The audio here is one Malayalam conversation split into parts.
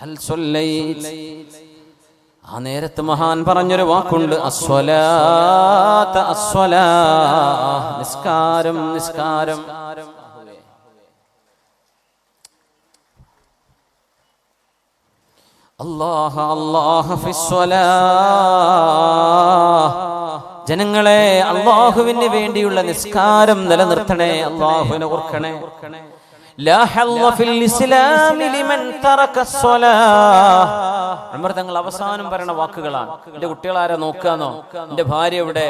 ഹൽ സ്വല്ലൈത. ആ നേരത്ത് മഹാൻ പറഞ്ഞൊരു വാക്കുണ്ട്, അസ്വലാത്ത അസ്വലാ, നിസ്കാരം നിസ്കാരം. അല്ലാഹ അല്ലാഹ ഫിസ്വലാ. ജനങ്ങളെ, അല്ലാഹുവിന് വേണ്ടിയുള്ള നിസ്കാരം നിലനിർത്തണേ, അല്ലാഹുവിനെ ഓർക്കണേ. ലാ ഹല്ല ഫിൽ ഇസ്ലാമി ലിമൻ തറക സ്വലാഹ്. ഉമർ തങ്ങൾ അവസാനം പറയുന്ന വാക്കുകളാണ്. എന്റെ കുട്ടികൾ ആരാ നോക്കാന്നോ, എന്റെ ഭാര്യ എവിടെ,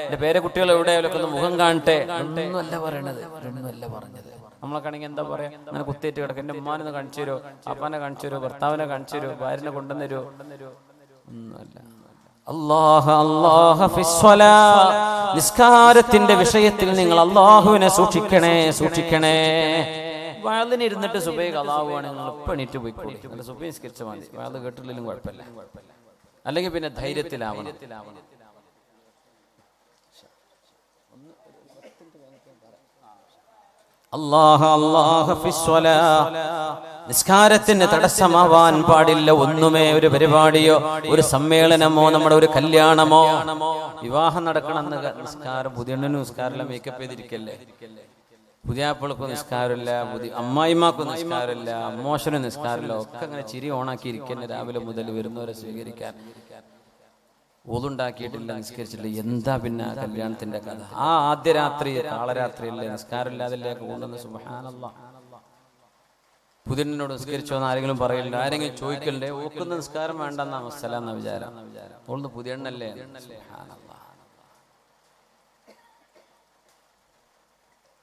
എന്റെ പേരക്കുട്ടികൾ എവിടെ, അവരൊക്കെ ഒന്ന് മുഖം കാണട്ടെ, ഒന്നുമല്ല പറയണത്, ഒന്നുമല്ല പറഞ്ഞത്. നമ്മളൊക്കെയാണെങ്കിൽ എന്താ പറയാ, അങ്ങനെ കുത്തിയിട്ട് കിടക്കും, എന്റെ ഉമ്മാനെ കാണിച്ചു തരുമോ, അപ്പാനെ കാണിച്ചു തരുമോ, ഭർത്താവിനെ കാണിച്ചു തരുമോ, ഭാര്യനെ കൊണ്ടുവന്നരുമോ, ഒന്നുമല്ല. അല്ലാഹ അല്ലാഹ ഫിസ്വലാ. നിസ്കാരത്തിന്റെ വിഷയത്തിൽ നിങ്ങൾ അല്ലാഹുവിനെ സൂക്ഷിക്കണേ, സൂക്ഷിക്കണേ. വാളിന് ഇരുന്നിട്ട് സുബൈ ഖളാവുകയാണ്, നിങ്ങൾ ഇപ്പം എണീറ്റ് പോയിക്കോളി, നല്ല സുബൈ നിസ്കരിച്ചാൽ മതി, വാള് കേട്ടില്ലെങ്കിലും കുഴപ്പമില്ല. അല്ലെങ്കിൽ പിന്നെ ധൈര്യത്തിലാവണം. അല്ലാഹ അല്ലാഹ ഫിസ്വലാ. നിസ്കാരത്തിന് തടസ്സമാവാൻ പാടില്ല ഒന്നുമേ. ഒരു പരിപാടിയോ ഒരു സമ്മേളനമോ നമ്മുടെ ഒരു കല്യാണമോ വിവാഹം നടക്കണമെന്ന് നിസ്കാരം, പുതിയണ്ണനും നിസ്കാരമില്ല, മേക്കപ്പ് ചെയ്തിരിക്കല്ലേ, പുതിയാപ്പിളക്കും നിസ്കാരമില്ല, അമ്മായിമാക്കും നിസ്കാരമില്ല, അമ്മോശനും നിസ്കാരമില്ല, ഒക്കെ അങ്ങനെ ചിരി ഓണാക്കി ഇരിക്കന്നെ രാവിലെ മുതൽ വരുന്നവരെ സ്വീകരിക്കാൻ. ഓതുണ്ടാക്കിയിട്ടില്ല, നിസ്കരിച്ചിട്ടില്ല, എന്താ പിന്നെ കല്യാണത്തിന്റെ കഥ? ആ ആദ്യ രാത്രി കാളരാത്രിയല്ലേ, നിസ്കാരമില്ലാതല്ലേ കൊണ്ടുവന്ന്. സുബ്ഹാനല്ലാഹ്. പുതിയനോട് നിസ്കരിച്ചോ എന്ന് ആരെങ്കിലും പറയില്ല, ആരെങ്കിലും ചോദിക്കണ്ടേ, ഓക്കുന്ന നിസ്കാരം വേണ്ടെന്ന അവസ്ഥ എന്ന വിചാരം. ഓൾന്ന് പുതിയണ്ണല്ലേ.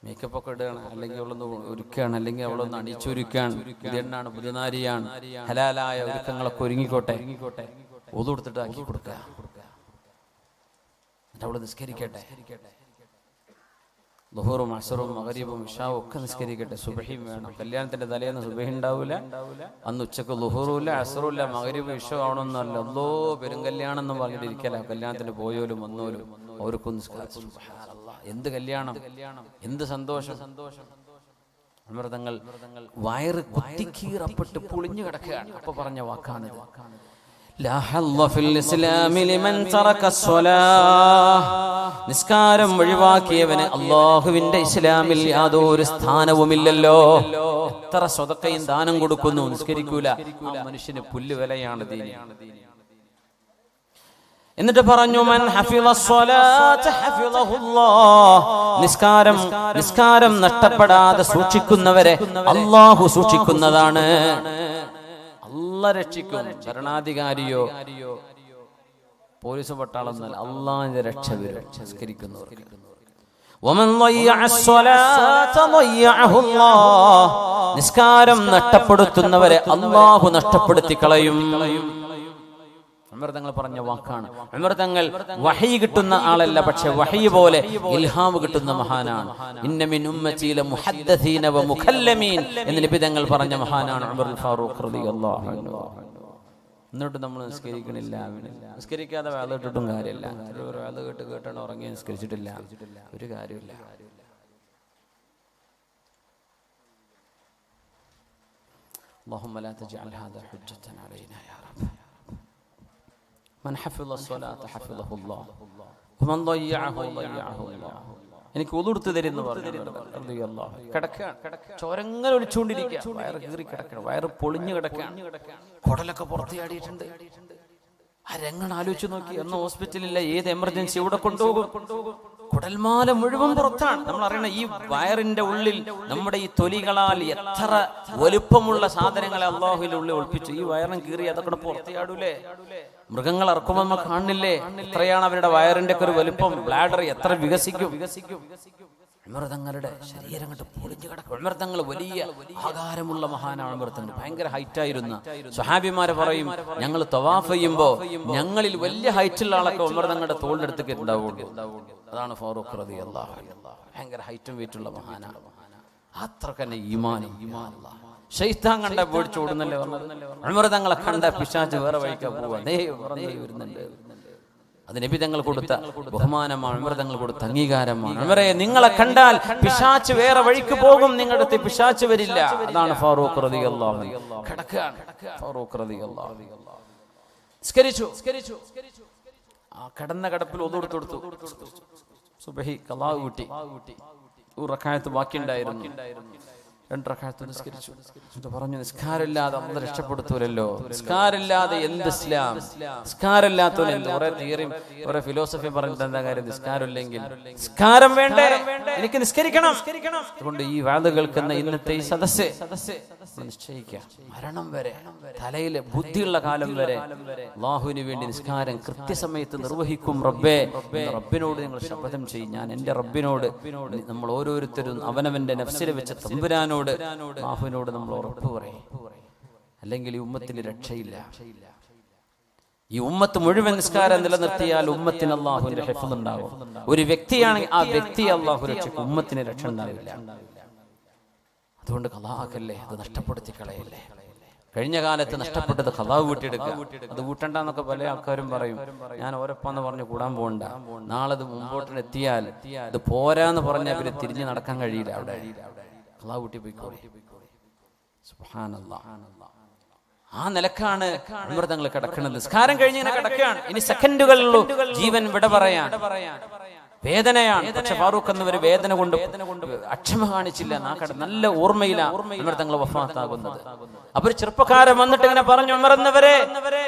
മേക്കപ്പ് ഒക്കെ ഇടുകയാണ്, അല്ലെങ്കിൽ അവളൊന്ന് ഒരുക്കുകയാണ്, അല്ലെങ്കിൽ അവളൊന്ന് അണിച്ചൊരുക്കുകയാണ്. പുതിയണ്ണാണ്, പുതിയനാരിയാണ്, ഹലാലായ ഒരുക്കങ്ങളൊക്കെ ഒരുങ്ങിക്കോട്ടെ, ഓതു കൊടുത്തിട്ട് ആക്കി കൊടുക്കുക, അവള് നിസ്കരിക്കട്ടെ. ദുഹൂറും അസറും മഗ്രിബും ഇശാവും ഒക്കെ നിസ്കരിക്കട്ടെ. സുബഹിയും വേണം. കല്യാണത്തിന്റെ തലേന്ന് സുബഹി ഉണ്ടാവില്ല, അന്ന് ഉച്ചക്ക് ദുഹൂറുമില്ല, അസറുമില്ല, മഗ്രിബും ഇശാവും ആവണമെന്നല്ല. അല്ലോ പെരുങ്കല്യാണം എന്ന് പറഞ്ഞിട്ടിരിക്കല. കല്യാണത്തിന് പോയോലും വന്നോലും അവർക്കും നിസ്കരിച്ചു. എന്ത് കല്യാണം, എന്ത് സന്തോഷം. അമൃതങ്ങൾ വയറ് കുത്തിക്കീറപ്പെട്ട് പൊളിഞ്ഞു കിടക്കുകയാണ്. അപ്പൊ പറഞ്ഞ വാക്കാണ്, നിസ്കാരം ഒഴിവാക്കിയവന് അല്ലാഹുവിന്റെ ഇസ്ലാമിൽ യാതൊരു സ്ഥാനവുമില്ലല്ലോ. എത്ര സ്വതക്കയും ദാനം കൊടുക്കുന്നു, നിസ്കരിക്കൂല, ആ മനുഷ്യന് പുല്ലുവിലയാണ് ദീനി. എന്നിട്ട് പറഞ്ഞു, മൻ ഹഫിളസ്സലാത ഹഫിളഹുല്ലാഹ്. നിസ്കാരം നഷ്ടപ്പെടാതെ സൂക്ഷിക്കുന്നവരെ അല്ലാഹു സൂക്ഷിക്കുന്നതാണ്. അല്ലാഹ് രക്ഷിക്കും. ഭരണാധികാരിയോ പോലീസ് പട്ടാളം എന്നല്ല, അല്ലാഹുവിന്റെ രക്ഷ വരും നിസ്കരിക്കുന്നവർക്ക്. വമൻ ളയ്യഅസ്സലാത ളയ്യഅഹുല്ലാഹ്. നിസ്കാരം നഷ്ടപ്പെടുത്തുന്നവരെ അല്ലാഹു നഷ്ടപ്പെടുത്തി കളയും. ഉമർ തങ്ങൾ പറഞ്ഞ വാക്കാണ്. ഉമർ തങ്ങൾ വഹി കിട്ടുന്ന ആളല്ല, പക്ഷെ വഹി പോലെ ഇൽഹാം കിട്ടുന്ന മഹാനാണ്. ഇന്ന മിൻ ഉമ്മതി ലമുഹദ്ദസീന വമുഖല്ലമീൻ എന്ന് നബി തങ്ങൾ പറഞ്ഞ മഹാനാണ് ഉമർ ഫാറൂഖ് റളിയല്ലാഹു അൻഹു. എന്നിട്ട് നമ്മൾ നിസ്കരിക്കണില്ല, നിസ്കരിക്കാതെ വേല കേട്ടിട്ടും കാര്യമില്ല. ഒരു വേല കേട്ടാണ് ഉറങ്ങി, നിസ്കരിച്ചിട്ടില്ല, ഒരു കാര്യമില്ല. അല്ലാഹുമ്മ ലാ തജ്അൽ ഹാദാ ഹുജ്ജത്തൻ അലൈനാ യാ റബ്ബ്. മൻ ഹഫിള സ്വലാത ഹഫിളഹുല്ലാഹ് വമൻ ളയ്യഅഹു ളയ്യഅഹുല്ലാഹ്. എനിക്ക് ഒതുടുത്ത് തരുന്നു പറഞ്ഞു. ചോരങ്ങൾ ഒലിച്ചുകൊണ്ടിരിക്കുക, വയറ് കീറി കിടക്കണം, വയറ് പൊളിഞ്ഞു കിടക്കുകയാണ്, കുടലൊക്കെ പുറത്ത് ചാടിയിട്ടുണ്ട്. ആ രംഗം ആലോചിച്ച് നോക്കി. അന്ന് ഹോസ്പിറ്റലില്ല, ഏത് എമർജൻസി ഇവിടെ കൊണ്ടുപോകും, കുടൽമാല മുഴുവൻ പുറത്താണ്. നമ്മൾ അറിയണം, ഈ വയറിന്റെ ഉള്ളിൽ നമ്മുടെ ഈ തൊലികളാൽ എത്ര വലുപ്പമുള്ള സാധനങ്ങളെ അല്ലാഹുവിന്റെ ഉള്ളിൽ ഒളിപ്പിച്ചു. ഈ വയറിന് കീറി അതൊക്കെ പുറത്ത് ചാടൂലേ? മൃഗങ്ങൾ ഇറക്കുമ്പോൾ നമ്മൾ കാണില്ലേ എത്രയാണ് അവരുടെ വയറിന്റെ ഒക്കെ ഒരു വലുപ്പം, ബ്ലാഡർ എത്ര വികസിക്കും. ഉമർതങ്ങളുടെ ശരീരം കണ്ട് പൊളിഞ്ഞു കിടക്കും. ഉമർതങ്ങൾ വലിയ ആകാരമുള്ള മഹാനാണ്. ഉമർതങ്ങൾ ഭയങ്കര ഹൈറ്റായിരുന്ന സ്വഹാബിമാരെ പറയും, ഞങ്ങൾ തവാഫ് ചെയ്യുമ്പോൾ ഞങ്ങളിൽ വലിയ ഹൈറ്റുള്ള ആളൊക്കെ ഉമർതങ്ങളുടെ തോളിനടുത്തേക്ക് ഉണ്ടാവുള്ളൂ. അതാണ് ഫാറൂഖ് റളിയല്ലാഹു അൻഹു. ഭയങ്കര ഹൈറ്റും വെയിറ്റുള്ള മഹാനാണ്. അത്രക്കന്നെ ഈമാനും. ശൈത്താൻ കണ്ട പേടിച്ചോടുന്നല്ലേ പറഞ്ഞത്. ഉമർ തങ്ങളെ കണ്ട പിശാച് വേറെ വഴിക്കാ പോവാ, വരുന്നുണ്ട്. അത് നബി തങ്ങൾ കൊടുത്ത ബഹുമാനമാണ്, ഉമർ തങ്ങൾ കൊടുത്ത അംഗീകാരമാണ്. ഉമറേ, നിങ്ങളെ കണ്ടാൽ പിശാച് വേറെ വഴിക്ക് പോകും, നിങ്ങളുടെ അടുത്ത് പിശാച് വരില്ല. അതാണ് ഫാറൂഖ് റളിയല്ലാഹു അൻഹു. കിടക്കുകയാണ് ഫാറൂഖ് റളിയല്ലാഹു അൻഹു. സ്കരിച്ചു. ആ കിടന്ന കിടപ്പിൽ ഒളു കൊടുത്തു. സുബ്ഹി ഖളാ കൂട്ടി. ഒരു റക്അത്ത് ബാക്കിയുണ്ടായിരുന്നു. 2 റക്അത്ത് നിസ്കരിച്ചു. എന്നിട്ട് പറഞ്ഞു, നിസ്കാരമില്ലാതെ അല്ലാഹു രക്ഷപ്പെടുത്തൂലല്ലോ. നിസ്കാരമില്ലാതെ എന്ത് ഇസ്ലാം? നിസ്കാരമില്ലാത്തവൻ എന്ത്? കുറെ തിയറിയും കുറെ ഫിലോസഫിയും പറഞ്ഞിട്ട് എന്താ കാര്യം? നിസ്കാരമില്ലെങ്കിൽ നിസ്കാരം വേണ്ടേ? എനിക്ക് നിസ്കരിക്കണം. അതുകൊണ്ട് ഈ വാദ കേൾക്കുന്ന ഇന്നത്തെ ഈ സദസ്സ് നിശ്ചയിക്കുക, മരണം വരെ, തലയിലെ ബുദ്ധിയുള്ള കാലം വരെ അല്ലാഹുവിന് വേണ്ടി നിസ്കാരം കൃത്യസമയത്ത് നിർവഹിക്കും റബ്ബേ. റബ്ബിനോട് നിങ്ങൾ ശപഥം ചെയ്യും. ഞാൻ എൻ്റെ റബ്ബിനോട്, നമ്മൾ ഓരോരുത്തരും അവനവന്റെ നഫ്സിനെ വെച്ച തമ്പുരാനോട്, അല്ലാഹുവിനോട് നമ്മൾ ഉറപ്പ് പറയും. അല്ലെങ്കിൽ ഈ ഉമ്മത്തിന് രക്ഷയില്ല. ഈ ഉമ്മത്ത് മുഴുവൻ നിസ്കാരം നിലനിർത്തിയാൽ ഉമ്മത്തിന് അല്ലാഹുവിന്റെ ഹിഫ്ള് ഉണ്ടാകും. ഒരു വ്യക്തിയാണെങ്കിൽ ആ വ്യക്തിയെ അല്ലാഹു രക്ഷിക്കും, ഉമ്മത്തിന് രക്ഷ ഉണ്ടാവില്ല. അതുകൊണ്ട് ഖളാഅല്ലേ, അത് നഷ്ടപ്പെടുത്തി കളയല്ലേ. കഴിഞ്ഞ കാലത്ത് നഷ്ടപ്പെട്ടത് ഖളാ വീട്ടിയെടുക്കുക. അത് വീട്ടണ്ടെന്നൊക്കെ പല ആൾക്കാരും പറയും. ഞാൻ ഓരപ്പാന്ന് പറഞ്ഞ് കൂടാൻ പോകണ്ട. നാളെ അത് മുമ്പോട്ടിനെത്തിയാൽ ഇത് പോരാന്ന് പറഞ്ഞാൽ പിന്നെ തിരിഞ്ഞു നടക്കാൻ കഴിയില്ല. അവിടെ ഖളാ വീട്ടി പോയിക്കോളി. സുബ്ഹാനല്ലാഹ്. ആ നിലക്കാണ് ഉമർ തങ്ങൾ കിടക്കുന്നത്. നിസ്കാരം കഴിഞ്ഞ് ഇങ്ങനെ കിടക്കുകയാണ്. ഇനി സെക്കൻഡുകളിലുള്ളൂ ജീവൻ വിട പറയാൻ. വേദനയാണ്. പക്ഷെ ഫാറൂഖ് എന്നവർ വേദന കൊണ്ട് അക്ഷമ കാണിച്ചില്ല. നല്ല ഓർമ്മയിലാണ് ഉമർ തങ്ങൾ വഫാത്താകുന്നത്. അപ്പൊ ഒരു ചെറുപ്പക്കാരൻ വന്നിട്ട് ഇങ്ങനെ പറഞ്ഞു, ഉമർ എന്നവരെ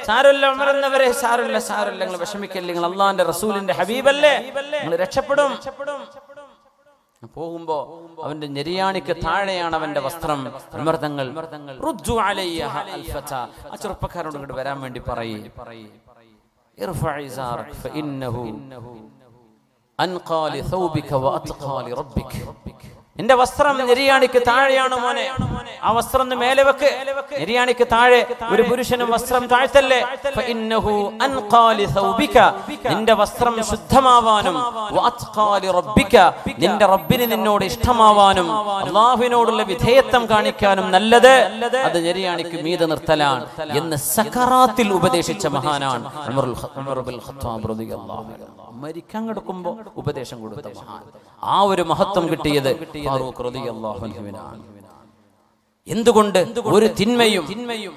സാരമില്ല, ഉമർ എന്നവരെ സാരമില്ല, നിങ്ങൾ വിഷമിക്കല്ലേ, നിങ്ങൾ അള്ളാന്റെ റസൂലിന്റെ ഹബീബല്ലേ, നിങ്ങൾ രക്ഷപ്പെടും. പോകുമ്പോ അവന്റെ ഞെരിയാണിക്ക് താഴെയാണ് അവന്റെ വസ്ത്രം. ഉമർ തങ്ങൾ റുദ്ദു അലയ്യ അൽഫത, ആ ചെറുപ്പക്കാരോട് ഇങ്ങോട്ട് വരാൻ വേണ്ടി പറയേ, ഇർഫഇ ഇസാറക ഫഇന്നഹു അൻഖാലി സൗബിക വഅത്ഖാലി റബ്ബിക. എന്റെ വസ്ത്രം നെരിയാണിക്ക് താഴെയാണ് മോനെ, ആ വസ്ത്രം മേലെ വെക്ക്. നെരിയാണിക്ക് താഴെ ഒരു പുരുഷനും വസ്ത്രം താഴ്ത്തല്ലേ. ഫഇന്നഹു അൻഖാലി സൗബിക, നിന്റെ വസ്ത്രം ശുദ്ധമാവാനും വഅത്ഖാലി റബ്ബിക, നിന്റെ റബ്ബിന് നിന്നോട് ഇഷ്ടമാവാനും അല്ലാഹുവിനോടുള്ള വിധേയത്വം കാണിക്കാനും നല്ലത് അത് നെരിയാണിക്ക് മീതെ നിർത്തലാണ് എന്ന് സക്കറാത്തിൽ ഉപദേശിച്ച മഹാനാണ് ഉമർ ഇബ്നുൽ ഖത്താബ് റളിയല്ലാഹു അൻഹു. മരിക്കാൻ കിടക്കുമ്പോൾ ഉപദേശം കൊടുത്ത മഹാൻ. ആ ഒരു മഹത്വം കിട്ടിയത് ഫാറൂഖ് റളിയല്ലാഹു അൻഹുവിനാണ്. എന്തുകൊണ്ട് ഒരു തിന്മയും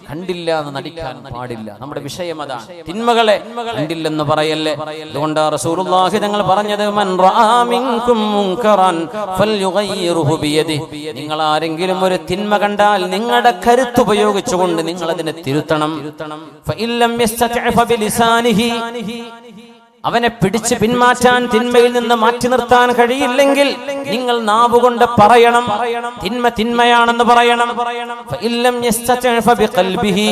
കണ്ടില്ല എന്ന് നടിക്കാൻ പാടില്ല. നമ്മുടെ വിഷയം അതാണ്. തിന്മകളെ കണ്ടില്ലെന്ന് പറയല്ലേ. അതുകൊണ്ടാണ് റസൂലുള്ളാഹി തങ്ങൾ പറഞ്ഞത്, മൻ റആ മിൻകും മുൻകറൻ ഫൽയുഗയ്യിറുഹു ബിയദിഹി. നിങ്ങൾ ആരെങ്കിലും ഒരു തിന്മ കണ്ടാൽ നിങ്ങളുടെ കരുത്ത് ഉപയോഗിച്ചുകൊണ്ട് നിങ്ങൾ അതിനെ തിരുത്തണം. ഫഇല്ലം യസ്തതിഅ ഫബിലിസാനിഹി, അവനെ പിടിച്ച് പിന്മാറ്റാൻ, തിന്മയിൽ നിന്ന് മാറ്റി നിർത്താൻ കഴിയില്ലെങ്കിൽ നിങ്ങൾ നാവുകൊണ്ട് പറയണം, തിന്മ തിന്മയാണെന്ന് പറയണം. ഫഇല്ലം യസ്തതിഅ ഫബിഖൽബിഹി,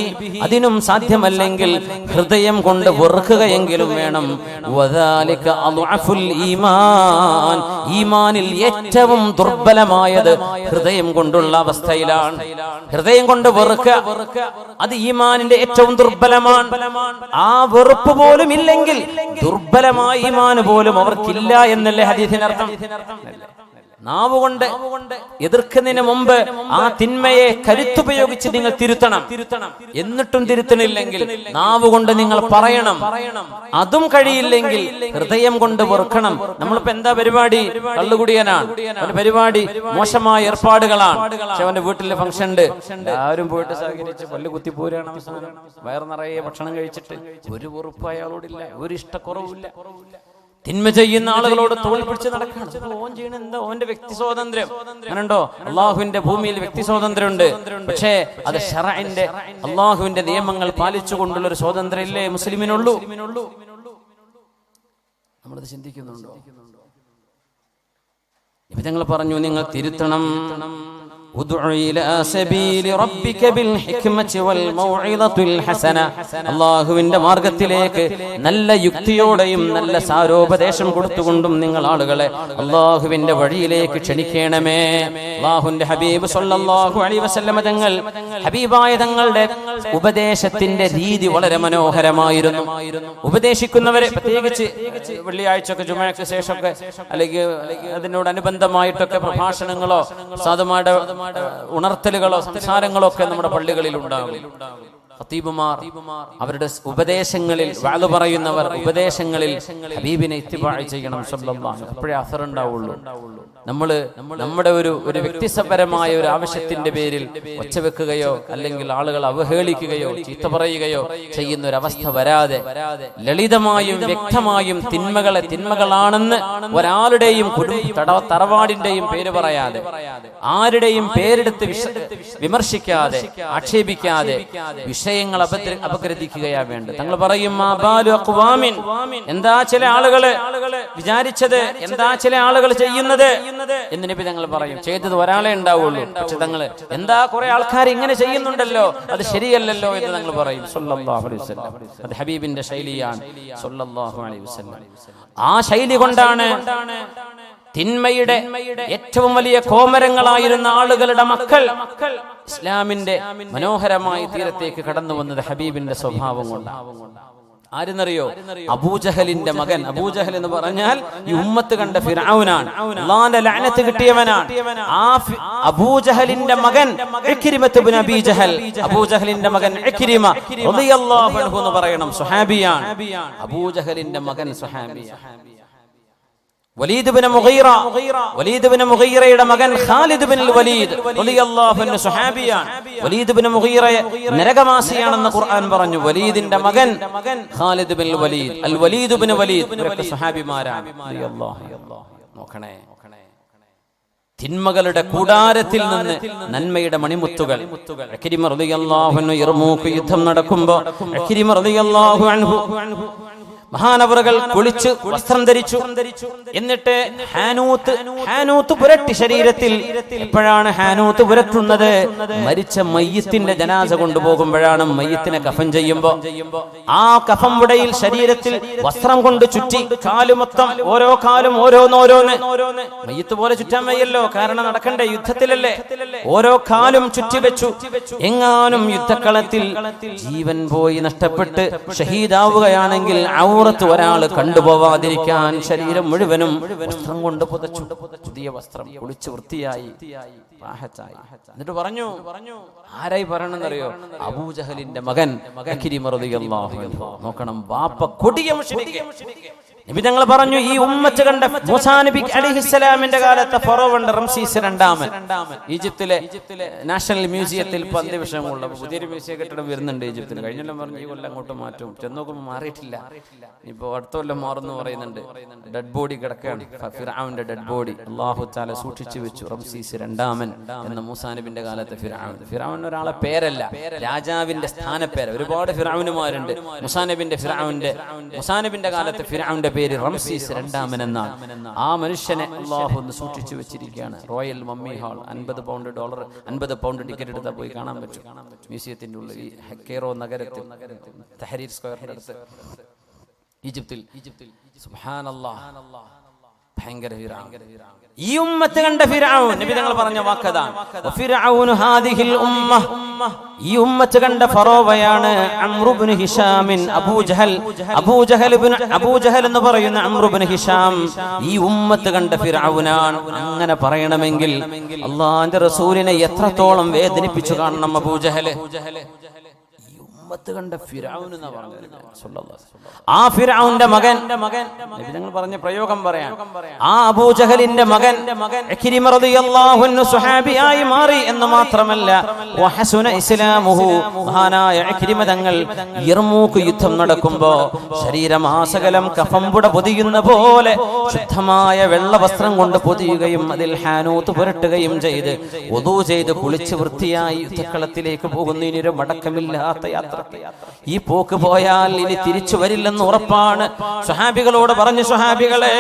അതിനും സാധ്യമല്ലെങ്കിൽ ഹൃദയം കൊണ്ട് വെറുക്കുകയെങ്കിലും വേണം. വദാലിക അദ്അഫുൽ ഈമാൻ, ഈമാനിൽ ഏറ്റവും ദുർബലമായത് ഹൃദയം കൊണ്ടുള്ള അവസ്ഥയിലാണ്. ഹൃദയം കൊണ്ട് വെറുക്കുക, അത് ഈമാനിന്റെ ഏറ്റവും ദുർബലമാണ്. ആ വെറുപ്പ് പോലും ഇല്ലെങ്കിൽ ദുർബലമായ ഈമാന് പോലും അവർക്കില്ല എന്നല്ലേ ഹദീസിനർത്ഥം. നാവുകൊണ്ട് എതിർക്കുന്നതിന് മുമ്പ് ആ തിന്മയെ കരുത്തുപയോഗിച്ച് നിങ്ങൾ തിരുത്തണം. എന്നിട്ടും തിരുത്തണില്ലെങ്കിൽ നാവുകൊണ്ട് നിങ്ങൾ പറയണം. അതും കഴിയില്ലെങ്കിൽ ഹൃദയം കൊണ്ട് വെറുക്കണം. നമ്മളിപ്പോ എന്താ പരിപാടി? കള്ളുകുടിയനാണ്, അവന്റെ പരിപാടി മോശമായ ഏർപ്പാടുകളാണ്. പക്ഷെ അവന്റെ വീട്ടിലെ ഫംഗ്ഷൻ ഉണ്ട്, എല്ലാവരും പോയിട്ട് സഹകരിച്ച് പല്ല് കുത്തിപ്പോരാണ്. അവസാനം വയർ നിറയെ ഭക്ഷണം കഴിച്ചിട്ട് ഒരു വെറുപ്പ് അയാളോടില്ല, ഒരു ഇഷ്ടക്കുറവില്ല. തിന്മ ചെയ്യുന്ന ആളുകളോട് തോൾ പിടിച്ച് നടക്കണം. ഓൻ ചെയ്യണ എന്താ? ഓന്റെ വ്യക്തി സ്വാതന്ത്ര്യം അങ്ങനെയുണ്ടോ? അള്ളാഹുവിന്റെ ഭൂമിയിൽ വ്യക്തി സ്വാതന്ത്ര്യമുണ്ട്. പക്ഷേ അത് ശറഇന്റെ അള്ളാഹുവിന്റെ നിയമങ്ങൾ പാലിച്ചുകൊണ്ടുള്ള ഒരു സ്വാതന്ത്ര്യം ഇല്ലേ മുസ്ലിമിനുള്ളൂ? നമ്മളത് ചിന്തിക്കുന്നുണ്ടോ? നബി പറഞ്ഞു, നിങ്ങൾ തിരുത്തണം. അല്ലാഹുവിന്റെ മാർഗത്തിലേക്ക് നല്ല യുക്തിയോടെയും നല്ല സാരോപദേശം കൊടുത്തുകൊണ്ടും നിങ്ങൾ ആളുകളെ അല്ലാഹുവിന്റെ വഴിയിലേക്ക് ക്ഷണിക്കണമേ. അല്ലാഹുവിന്റെ ഹബീബ് സല്ലല്ലാഹു അലൈഹി വസല്ലം തങ്ങൾ, ഹബീബായ തങ്ങളുടെ ഉപദേശത്തിന്റെ രീതി വളരെ മനോഹരമായിരുന്നു. ഉപദേശിക്കുന്നവരെ പ്രത്യേകിച്ച് വെള്ളിയാഴ്ചയൊക്കെ ജുമുഅക്ക് ശേഷമൊക്കെ അല്ലെങ്കിൽ അതിനോടനുബന്ധമായിട്ടൊക്കെ പ്രഭാഷണങ്ങളോ സാധുമാരുടെ ഉണർത്തലുകളോ സംസാരങ്ങളോ ഒക്കെ നമ്മുടെ പള്ളികളിൽ ഉണ്ടാകും. ഖതീബുമാർ അവരുടെ ഉപദേശങ്ങളിൽ വഅദ് പറയുന്നവർ ഉപദേശങ്ങളിൽ ഹബീബിനെ ഇത്തിബാ ചെയ്യണം സല്ലല്ലാഹു അലൈഹി വസല്ലം. അപ്പോഴേ അസർ ഉണ്ടാവുള്ളൂ. നമ്മുടെ ഒരു വ്യക്തിപരമായ ഒരു ആവശ്യത്തിന്റെ പേരിൽ ഒച്ചവെക്കുകയോ അല്ലെങ്കിൽ ആളുകൾ അവഹേളിക്കുകയോ ചീത്ത പറയുകയോ ചെയ്യുന്ന ഒരു അവസ്ഥ വരാതെ ലളിതമായും വ്യക്തമായും തിന്മകളാണെന്ന് ഒരാളുടെയും തറവാടിന്റെയും പേര് പറയാതെ ആരുടെയും പേരെടുത്ത് വിമർശിക്കാതെ ആക്ഷേപിക്കാതെ വിഷയങ്ങൾ അപഗ്രഥിക്കുകയാ വേണ്ടത്. തങ്ങൾ പറയും എന്താ ചില ആളുകള് വിചാരിച്ചത്, എന്താ ചില ആളുകൾ ചെയ്യുന്നത് എന്ന് നബി തങ്ങൾ പറയും. ചെയ്തത് ഒരാളെ ഉണ്ടാവുള്ളൂ, പക്ഷെ തങ്ങൾ എന്താ കുറെ ആൾക്കാർ ഇങ്ങനെ ചെയ്യുന്നുണ്ടല്ലോ, അത് ശരിയല്ലല്ലോ എന്ന് തങ്ങൾ പറയും സല്ലല്ലാഹു അലൈഹി വസല്ലം. അത് ഹബീബിന്റെ ശൈലിയാണ് സല്ലല്ലാഹു അലൈഹി വസല്ലം. ആ ശൈലി കൊണ്ടാണ് തിന്മയുടെ ഏറ്റവും വലിയ കോമരങ്ങളായിരുന്ന ആളുകളുടെ മക്കൾ ഇസ്ലാമിന്റെ മനോഹരമായ തീരത്തേക്ക് കടന്നു വന്നത് ഹബീബിന്റെ സ്വഭാവം കൊണ്ടാണ്. ആരെന്നറിയോ? അബൂജഹലിന്റെ മകൻ. അബൂജഹൽ എന്ന് പറഞ്ഞാൽ ഈ ഉമ്മത്ത് കണ്ട ഫിർഔനാണ്, അല്ലാഹുവിന്റെ ലഅനത്ത് കിട്ടിയവനാണ്. ആ അബൂജഹലിന്റെ മകൻ ഇക്രിമത്ത് ഇബ്നു അബീ ജഹൽ, അബൂജഹലിന്റെ മകൻ ഇക്രിമ റളിയല്ലാഹു അൻഹു എന്ന് പറയണം, സ്വഹാബിയാണ്. അബൂജഹലിന്റെ മകൻ സ്വഹാബിയാണ്. വലീദ് ഇബ്നു മുഗീറ, വലീദ് ഇബ്നു മുഗീറയുടെ മകൻ ഖാലിദ് ഇബ്നുൽ വലീദ് റളിയല്ലാഹു അൻഹു സ്വഹാബിയാണ്. വലീദ് ഇബ്നു മുഗീറ നരകവാസിയാണെന്ന് ഖുർആൻ പറഞ്ഞു. വലീദിന്റെ മകൻ ഖാലിദ് ഇബ്നുൽ വലീദ്, അൽ വലീദ് ഇബ്നു വലീദ്, ഇവരൊക്കെ സ്വഹാബിമാരാണ് റളിയല്ലാഹു അൻഹു. നോക്കണേ, തിന്മകളുടെ കൂടാരത്തിൽ നിന്ന് നന്മയുടെ മണിമുത്തുകൾ. ഇക്രിമ റളിയല്ലാഹു അൻഹു യർമൂക്ക് യുദ്ധം നടക്കുമ്പോൾ ഇക്രിമ റളിയല്ലാഹു അൻഹു മഹാനവറുകൾ കുളിച്ച് വസ്ത്രം ധരിച്ചു. എന്നിട്ട് ഹാനൂത്ത് പുരട്ടി ശരീരത്തിൽ. എപ്പോഴാണ് ഹാനൂത്ത് പുരട്ടുന്നത്? മരിച്ച മയ്യത്തിന്റെ ജനാസ കൊണ്ടുപോകുമ്പോഴാണ്. മയ്യത്തിനെ കഫൻ ചെയ്യുമ്പോ ആ കഫം പുടയിൽ ശരീരത്തിൽ വസ്ത്രം കൊണ്ട് ചുറ്റി, കാല് മൊത്തം, ഓരോ കാലും ഓരോന്നോരോന്ന്. മയ്യത്ത് പോലെ ചുറ്റാൻ വയ്യല്ലോ, കാരണം നടക്കണ്ടേ, യുദ്ധത്തിലല്ലേ. ഓരോ കാലും ചുറ്റിവെച്ചു. എങ്ങാനും യുദ്ധക്കളത്തിൽ ജീവൻ പോയി നഷ്ടപ്പെട്ട് ഷഹീദാവുകയാണെങ്കിൽ ഒരാൾ കണ്ടുപോവാതിരിക്കാൻ ശരീരം മുഴുവനും വസ്ത്രം കൊണ്ട് പുതച്ചു. പുതിയ വസ്ത്രം, കുളിച്ച് വൃത്തിയായി. എന്നിട്ട് പറഞ്ഞു, ആരായി പറയണമെന്നറിയോ? അബൂജഹലിന്റെ മകൻ ഇക്രിമ റളിയല്ലാഹു അൻഹു. നോക്കണം, വാപ്പ കൊടിയ മുശ്രിക്ക്. നബി തങ്ങൾ പറഞ്ഞു, ഈ ഉമ്മത്ത് കണ്ട മൂസാ നബി അലൈഹിസ്സലാമിന്റെ കാലത്തെ ഫറോവണ്ട് റംസീസ് രണ്ടാമൻ. ഈജിപ്തിലെ നാഷണൽ മ്യൂസിയത്തിൽ അന്ത്യവിഷയമുള്ള പുതിയൊരു മ്യൂസിയം കെട്ടിടം വരുന്നുണ്ട് ഈജിപ്തിൽ. കഴിഞ്ഞെല്ലാം പറഞ്ഞു ഈ കൊല്ലം അങ്ങോട്ട് മാറ്റും. ചെന്നോക്കുമ്പോൾ മാറിയിട്ടില്ല, ഇപ്പൊ അടുത്ത കൊല്ലം മാറുന്നു പറയുന്നുണ്ട്. ഡെഡ് ബോഡി കിടക്കുകയാണ്, ഫിർഔന്റെ ഡെഡ് ബോഡി അല്ലാഹു തആല സൂക്ഷിച്ചു വെച്ചു. റംസീസ് രണ്ടാമൻ എന്ന മൂസാ നബിന്റെ കാലത്തെ ഫിർഔൻ. ഫിർഔൻ ഒരാളെ പേരല്ല, രാജാവിന്റെ സ്ഥാനപ്പേര്. ഒരുപാട് ഫിർഔനുമാരുണ്ട്. മൂസാ നബിന്റെ കാലത്തെ ഫിർഔന്റെ പേര് റംസീസ് രണ്ടാമൻ എന്നാണ്. ആ മനുഷ്യനെ അല്ലാഹു ഒന്ന് സൂക്ഷിച്ചു വെച്ചിരിക്കുകയാണ്. Royal mummy hall. $50 pound ticket എടുത്താൽ പോയി കാണാൻ പറ്റും മ്യൂസിയത്തിന്റെ ഉള്ളിൽ. ഈ കെയ്റോ നഗരത്തിൽ തഹരീർ സ്ക്വയറിന്റെ അടുത്ത് ഈജിപ്തിൽ. സുബ്ഹാനല്ലാഹ്, ഭയങ്കര ഈ ഉമ്മത്ത് കണ്ട ഫിർഔൻ. നബി തങ്ങൾ പറഞ്ഞ വാക്കതാണ്, ഫിർഔൻ ഹാദിഹിൽ ഉമ്മ. ഈ ഉമ്മത്ത് കണ്ട ഫറോവയാണ് അംറു ഇബ്നു ഹിശാം. അബൂജഹൽ എന്ന് പറയുന്ന അംറു ഇബ്നു ഹിശാം ഈ ഉമ്മത്ത് കണ്ട ഫിർഔനാണ്. അങ്ങനെ പറയണമെങ്കിൽ അല്ലാഹുവിന്റെ റസൂലിനെ എത്രത്തോളം വേദനിപ്പിച്ചു കാണണം അബൂജഹൽ. കണ്ട ഫിർഔൻ എന്ന് പറഞ്ഞത്. ആ ഫിർഔന്റെ മകൻ, നബി തങ്ങൾ പറഞ്ഞ പ്രയോഗം പറയാം, ആ അബൂജഹലിന്റെ മകൻ ഇക്രിമ റളിയല്ലാഹു അൻഹു സ്വഹാബിയായി മാറി എന്ന് മാത്രമല്ല, വഹസുന ഇസ്ലാമുഹു. മഹാനായ ഇക്രിമ തങ്ങൾ യർമൂക്ക് യുദ്ധം നടക്കുമ്പോ ശരീരമാസകലം കഫംപുട പൊതിയുന്ന പോലെ ശുദ്ധമായ വെള്ള വസ്ത്രം കൊണ്ട് പൊതിയുകയും അതിൽ ഹാനൂത്ത് പുരട്ടുകയും ചെയ്ത് വുദൂ ചെയ്ത് കുളിച്ച് വൃത്തിയായി യുദ്ധക്കളത്തിലേക്ക് പോകുന്നതിനൊരു മടക്കമില്ലാത്ത യാത്ര. ഈ പോക്ക് പോയാൽ ഇനി തിരിച്ചു വരില്ലെന്ന് ഉറപ്പാണ്. സ്വഹാബികളോട് പറഞ്ഞു, സ്വഹാബികളെ,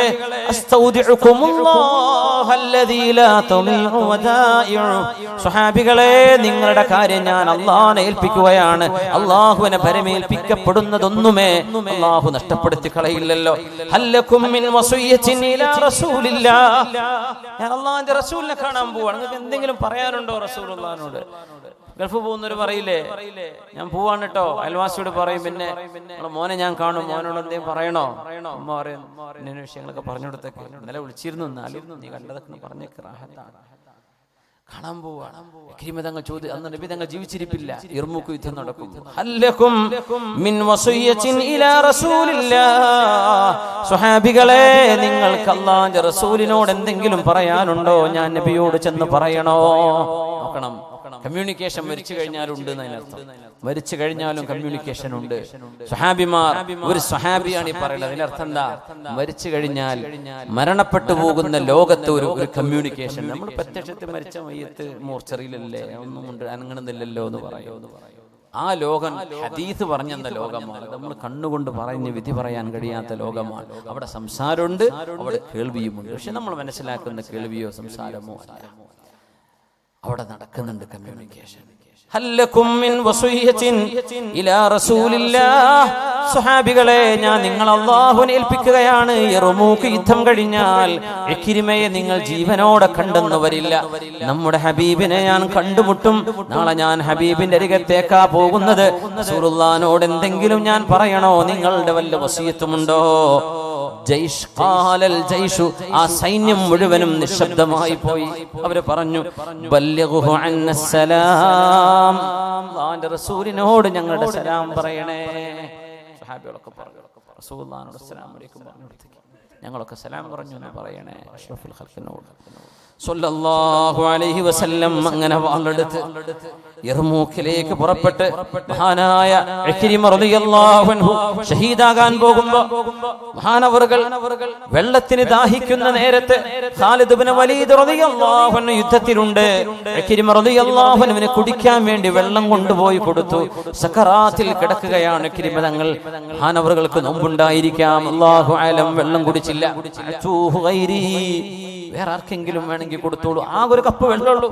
സ്വഹാബികളെ, നിങ്ങളുടെ കാര്യം ഞാൻ അല്ലാഹുവിനെ ഏൽപ്പിക്കുകയാണ്. അല്ലാഹുവിനെ ഭരമേൽപ്പിക്കപ്പെടുന്നതൊന്നുമേ അല്ലാഹു നഷ്ടപ്പെടുത്തി കളയില്ലല്ലോ. ഹല്ലകും മിൻ വസിയ്യത്തിൻ ഇലാ റസൂലില്ലാഹ്. ഞാൻ അല്ലാഹുവിന്റെ റസൂലിനെ കാണാൻ പോവാണ്, നിങ്ങൾക്ക് എന്തെങ്കിലും പറയാനുണ്ടോ റസൂലുള്ളാഹിനോട്? ഗൾഫ് പോകുന്നവർ പറയില്ലേ, ഞാൻ പോവാണ് കേട്ടോ, അയൽവാസിയോട് പറയും, പിന്നെ മോനെ ഞാൻ കാണും, മോനോട് എന്തെങ്കിലും പറയണോ? അമ്മ പറയും, ഇന്ന വിഷയങ്ങളൊക്കെ പറഞ്ഞു കൊടുത്തേക്ക്, ഇന്നലെ വിളിച്ചിരുന്നു, എന്നാലും നീ കണ്ടതൊക്കെ പറഞ്ഞേക്ക് റാഹത്താണ്. കാണാൻ പോവാണ്. തങ്ങൾ ചോദ്യം, അന്ന് നബി തങ്ങൾ ജീവിച്ചിരിപ്പില്ല. യർമൂക്ക് യുദ്ധം നടക്കും. ഹല്ലകും മിൻ വസിയ്യത്തിൻ ഇലാ റസൂലില്ലാഹ്, സ്വഹാബികളെ നിങ്ങൾക്ക് അല്ലാഹുവിന്റെ റസൂലിനോട് എന്തെങ്കിലും പറയാനുണ്ടോ? ഞാൻ നബിയോട് ചെന്ന് പറയണോ? നോക്കണം, കമ്മ്യൂണിക്കേഷൻ മരിച്ചു കഴിഞ്ഞാലുണ്ട് എന്നതിനർത്ഥം. മരിച്ചു കഴിഞ്ഞാലും കമ്മ്യൂണിക്കേഷൻ ഉണ്ട്. സ്വഹാബിമാർ, ഒരു സ്വഹാബിയാണ് ഈ പറയുന്നത്. അതിനർത്ഥം എന്താ? മരിച്ചു കഴിഞ്ഞാൽ മരണപ്പെട്ടു പോകുന്ന ലോകത്ത് ഒരു കമ്മ്യൂണിക്കേഷൻ. നമ്മൾ പ്രത്യക്ഷത്തിൽ മരിച്ച മയ്യത്ത് മോർച്ചറിയിലല്ലേ, ഒന്നും ഉണ്ട് അനങ്ങണമെന്നില്ലല്ലോ എന്ന് പറയും. ആ ലോകം ഹദീസ് പറഞ്ഞെന്ന ലോകമാണ്. നമ്മൾ കണ്ണുകൊണ്ട് പറഞ്ഞ് വിധി പറയാൻ കഴിയാത്ത ലോകമാണ്. അവിടെ സംസാരമുണ്ട്, അവിടെ കേൾവിയുമുണ്ട്. പക്ഷെ നമ്മൾ മനസ്സിലാക്കുന്ന കേൾവിയോ സംസാരമോ അല്ല, അവിടെ നടക്കുന്നുണ്ട് കമ്മ്യൂണിക്കേഷൻ. ഹല്ലകും മിൻ വസിയ്യത്തിൻ ഇലാ റസൂലില്ലാഹ്, സ്വഹാബികളെ ഞാൻ നിങ്ങൾ അല്ലാഹുവിനെ ഏൽപ്പിക്കുകയാണ്. യർമൂക്ക് യുദ്ധം കഴിഞ്ഞാൽ ഇക്രിമയെ നിങ്ങൾ ജീവനോടെ കണ്ടെന്ന് വരില്ല. നമ്മുടെ ഹബീബിനെ ഞാൻ കണ്ടുമുട്ടും. നാളെ ഞാൻ ഹബീബിന്റെ അരികത്തേക്കാ പോകുന്നത്. റസൂലുള്ളാഹിനോട് എന്തെങ്കിലും ഞാൻ പറയണോ? നിങ്ങളുടെ വല്ല വസിയത്തുമുണ്ടോ? ജയ്ഷ് ഖാലൽ ജയ്ഷു, ആ സൈന്യം മുഴുവനും നിശബ്ദമായി പോയി. അവര് പറഞ്ഞു, ബല്ലിഗുഹു അന്നസ്സലാം, അല്ലാഹുവിന്റെ റസൂലിനോട് ഞങ്ങളുടെ സലാം പറയണേ. സ്വഹാബികളൊക്കെ പറഞ്ഞു, റസൂലുള്ളാഹിനോട് അസ്സലാമു അലൈക്കും പറഞ്ഞു കൊടുത്തേക്ക്. ഞങ്ങളൊക്കെ സലാം പറഞ്ഞു എന്ന് പറയണേ അഷ്റഫുൽ ഖൽഖിനോട് സ്വല്ലല്ലാഹു അലൈഹി വസല്ലം. അങ്ങനെ വാളെടുത്ത് യർമൂക്കിലേക്ക് പുറപ്പെട്ട് മഹാനായ ഇക്രിമ റളിയല്ലാഹു അൻഹു ഷഹീദാകാൻ പോകുമ്പോൾ മഹാനവറുകൾ വെള്ളത്തിന് ദാഹിക്കുന്ന നേരത്തെ ഖാലിദ് ഇബ്നു വലീദ് റളിയല്ലാഹു അൻഹു യുദ്ധത്തിലുണ്ട്. ഇക്രിമ റളിയല്ലാഹു അൻഹുവിന് കുടിക്കാൻ വേണ്ടി വെള്ളം കൊണ്ടുപോയി കൊടുത്തു. സക്കറാത്തിൽ കിടക്കുകയാണ് ഇക്രിമ തങ്ങൾ. മഹാനവറുകൾക്ക് നോമ്പുണ്ടായിരിക്കാം, അല്ലാഹു അലം. വെള്ളം കുടിച്ചില്ല. വേറെ ആർക്കെങ്കിലും വേണമെങ്കിൽ കൊടുത്തോളൂ. ആകെ ഒരു കപ്പ് വെള്ളമുള്ളൂ.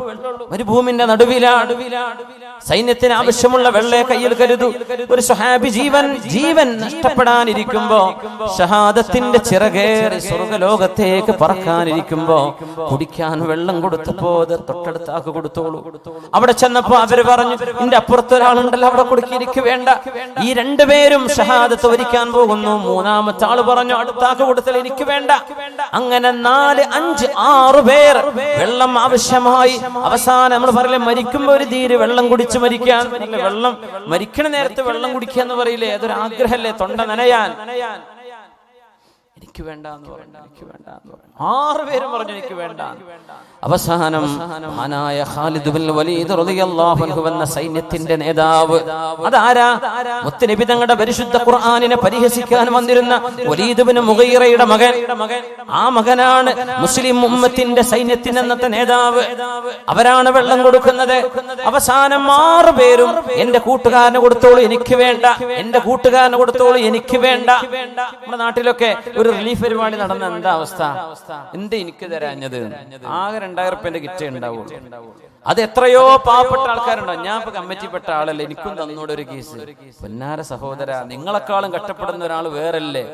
മരുഭൂമിന്റെ നടുവിലാണ്. സൈന്യത്തിന് ആവശ്യമുള്ള വെള്ളയെ കയ്യിൽ കരുതൂ. ഒരു സ്വഹാബി ജീവൻ നഷ്ടപ്പെടാനിരിക്കുമ്പോ, ഷഹാദത്തിന്റെ ചിറകേറി സ്വർഗലോകത്തേക്ക് പറക്കാനിരിക്കുമ്പോ കുടിക്കാൻ വെള്ളം കൊടുത്തപ്പോ അത് തൊട്ടടുത്താക്ക് കൊടുത്തോളൂ. അവിടെ ചെന്നപ്പോ അവര് പറഞ്ഞു, നിന്റെ അപ്പുറത്തൊരാളുണ്ടല്ലോ, അവിടെ കൊടുക്കി, എനിക്ക് വേണ്ട. ഈ രണ്ടുപേരും ഷഹാദത്ത് വരിക്കാൻ പോകുന്നു. മൂന്നാമത്തെ ആള് പറഞ്ഞു, അടുത്താക്ക് കൊടുത്തൽ, എനിക്ക് വേണ്ട. അങ്ങനെ 4, 5, 6 പേർ വെള്ളം ആവശ്യമായി. അവസാനം നമ്മൾ പറയില്ലേ, മരിക്കുമ്പോ ഒരു തീര് വെള്ളം കുടിച്ച് മരിക്കാൻ. വെള്ളം മരിക്കണ നേരത്തെ വെള്ളം കുടിക്കുക എന്ന് പറയില്ലേ, അതൊരു ആഗ്രഹല്ലേ, തൊണ്ട നനയാൻ. എനിക്ക് വേണ്ട എന്ന് പറഞ്ഞു, എനിക്ക് വേണ്ട എന്ന് പറഞ്ഞു. 6 പേരും പറഞ്ഞു എനിക്ക് വേണ്ട. അവസാനം മഹാനായ ഖാലിദ് ഇബ്നുൽ വലീദ് റളിയല്ലാഹു അൻഹു എന്ന സൈന്യത്തിന്റെ നേതാവ്, അതാരാ? മുത്തുനബി തങ്ങളുടെ പരിശുദ്ധ ഖുർആനിനെ പരിഹസിക്കാൻ വന്നിരുന്ന വലീദ് ഇബ്നു മുഗീറയുടെ മകൻ. ആ മകനാണ് മുസ്ലിം ഉമ്മത്തിന്റെ സൈന്യത്തിന്റെ അന്നത്തെ നേതാവ്. അവരാണ് വെള്ളം കൊടുക്കുന്നത്. അവസാനം 6 പേരും എന്റെ കൂട്ടുകാരന് കൊടുത്തോളൂ, എനിക്ക് വേണ്ട. എന്റെ കൂട്ടുകാരന് കൊടുത്തോളൂ, എനിക്ക് വേണ്ട. നമ്മുടെ നാട്ടിലൊക്കെ ഒരു റിലീഫ് പരിപാടി നടന്ന എന്താ അവസ്ഥ? എന്ത് എനിക്ക് തരാഞ്ഞത്? ആകെ 2000 റുപ്യന്റെ കിറ്റേ ഉണ്ടാവുള്ളൂ. അത് എത്രയോ പാവപ്പെട്ട ആൾക്കാരുണ്ടാവും. ഞാൻ ഇപ്പൊ കമ്മിറ്റിപ്പെട്ട ആളല്ലേ, എനിക്കും തന്നോട് ഒരു കേസ്. പൊന്നാര സഹോദര, നിങ്ങളെക്കാളും കഷ്ടപ്പെടുന്ന ഒരാൾ വേറല്ലേ?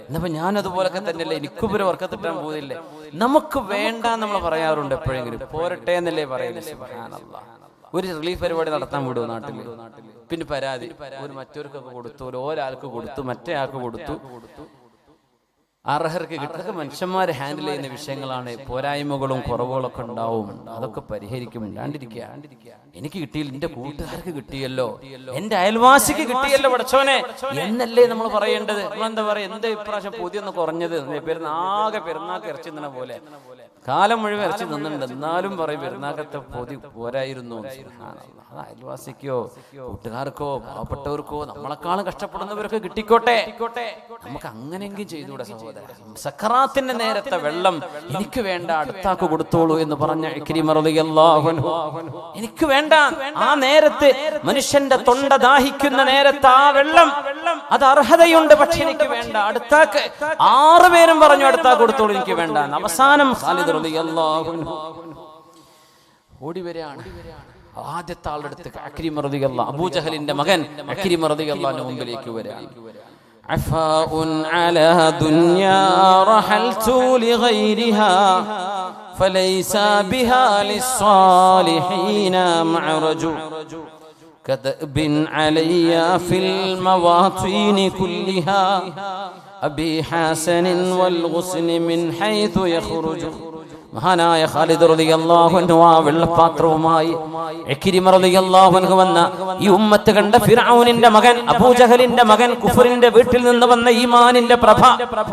എന്നപ്പോ ഞാൻ അതുപോലൊക്കെ തന്നെയല്ലേ, എനിക്കും ഒരു വർക്കത്തിട്ടാൻ പോകുന്നില്ലേ? നമുക്ക് വേണ്ട നമ്മൾ പറയാറുണ്ട് എപ്പോഴെങ്കിലും. പോരട്ടെ എന്നല്ലേ പറയില്ലേ? സുബ്ഹാനല്ലാഹ്. ഒരു റിലീഫ് പരിപാടി നടത്താൻ വിടുമോ നാട്ടില്? പിന്നെ പരാതി, ഒരു മറ്റവർക്കൊക്കെ കൊടുത്തു, ഒരാൾക്ക് കൊടുത്തു, മറ്റേ ആൾക്ക് കൊടുത്തു. അർഹർക്ക് കിട്ടുക. മനുഷ്യന്മാരെ ഹാൻഡിൽ ചെയ്യുന്ന വിഷയങ്ങളാണ്. പോരായ്മകളും കുറവുകളൊക്കെ ഉണ്ടാവും, അതൊക്കെ പരിഹരിക്കും. ഇല്ലാണ്ടിരിക്കുക. എനിക്ക് കിട്ടിയില്ല, എന്റെ കൂട്ടുകാർക്ക് കിട്ടിയല്ലോ, എന്റെ അയൽവാസിക്ക് കിട്ടിയല്ലോ പടച്ചോനെ എന്നല്ലേ നമ്മൾ പറയേണ്ടത്. നമ്മളെന്താ പറയാ, എന്താ ഇപ്രാവശ്യം പുതിയൊന്ന് കുറഞ്ഞത്? ആകെ പെരുന്നാക്ക് ഇറച്ചി തിന്നണ പോലെ കാലം മുഴുവൻ ഇറച്ചി തിന്നുന്നുണ്ട്, എന്നാലും പറയും പെരുന്നാക്കത്തെ പൊതി പോരായിരുന്നു. അത് അയൽവാസിക്കോ കൂട്ടുകാർക്കോ പാവപ്പെട്ടവർക്കോ നമ്മളെക്കാളും കഷ്ടപ്പെടുന്നവരൊക്കെ കിട്ടിക്കോട്ടെ. നമുക്ക് അങ്ങനെയെങ്കിലും ചെയ്തുകൂടെ സഹോദരൻ? സക്കറാത്തിന്റെ നേരത്തെ വെള്ളം എനിക്ക് വേണ്ട, അടുത്താക്ക് കൊടുത്തോളൂ എന്ന് പറഞ്ഞ ഇക്രിമ റളിയല്ലാഹു അൻഹു, എനിക്ക് വേണ്ട. ആ നേരത്ത് മനുഷ്യന്റെ തൊണ്ട ദാഹിക്കുന്ന നേരത്ത് ആ വെള്ളം, അത് അർഹതയുണ്ട്, പക്ഷെ എനിക്ക് വേണ്ട, അടുത്താക്ക്. 6 പേരും പറഞ്ഞു അടുത്താക്ക് കൊടുത്തോളൂ, എനിക്ക് വേണ്ട. അവസാനം ഖാലിദ് റളിയല്ലാഹു അൻഹു ഓടി വരികയാണ്. ആദ്യത്തെ ആളുടെ അടുത്ത് ഇക്രിമ റളിയല്ലാഹു, അബൂജഹലിന്റെ മകൻ ഇക്രിമ റളിയല്ലാഹുവിന്റെ മുമ്പിലേക്ക് വരികയാണ്. عفاء على دنيا رحلت لغيرها فليس بها للصالحين معرج كدأب علي في المواطين كلها أبي حسن والغصن من حيث يخرج മഹാനായ ഖാലിദ് റളിയല്ലാഹു അൻഹു ആ വെള്ളപ്പാത്രവുമായി ഇക്രിമ റളിയല്ലാഹു അൻഹു വന്ന ഈ ഉമ്മത്ത് കണ്ട ഫിർഔനിന്റെ മകൻ അബൂജഹലിന്റെ മകൻ കുഫറിന്റെ വീട്ടിൽ നിന്ന് വന്ന ഈമാനിന്റെ പ്രഭ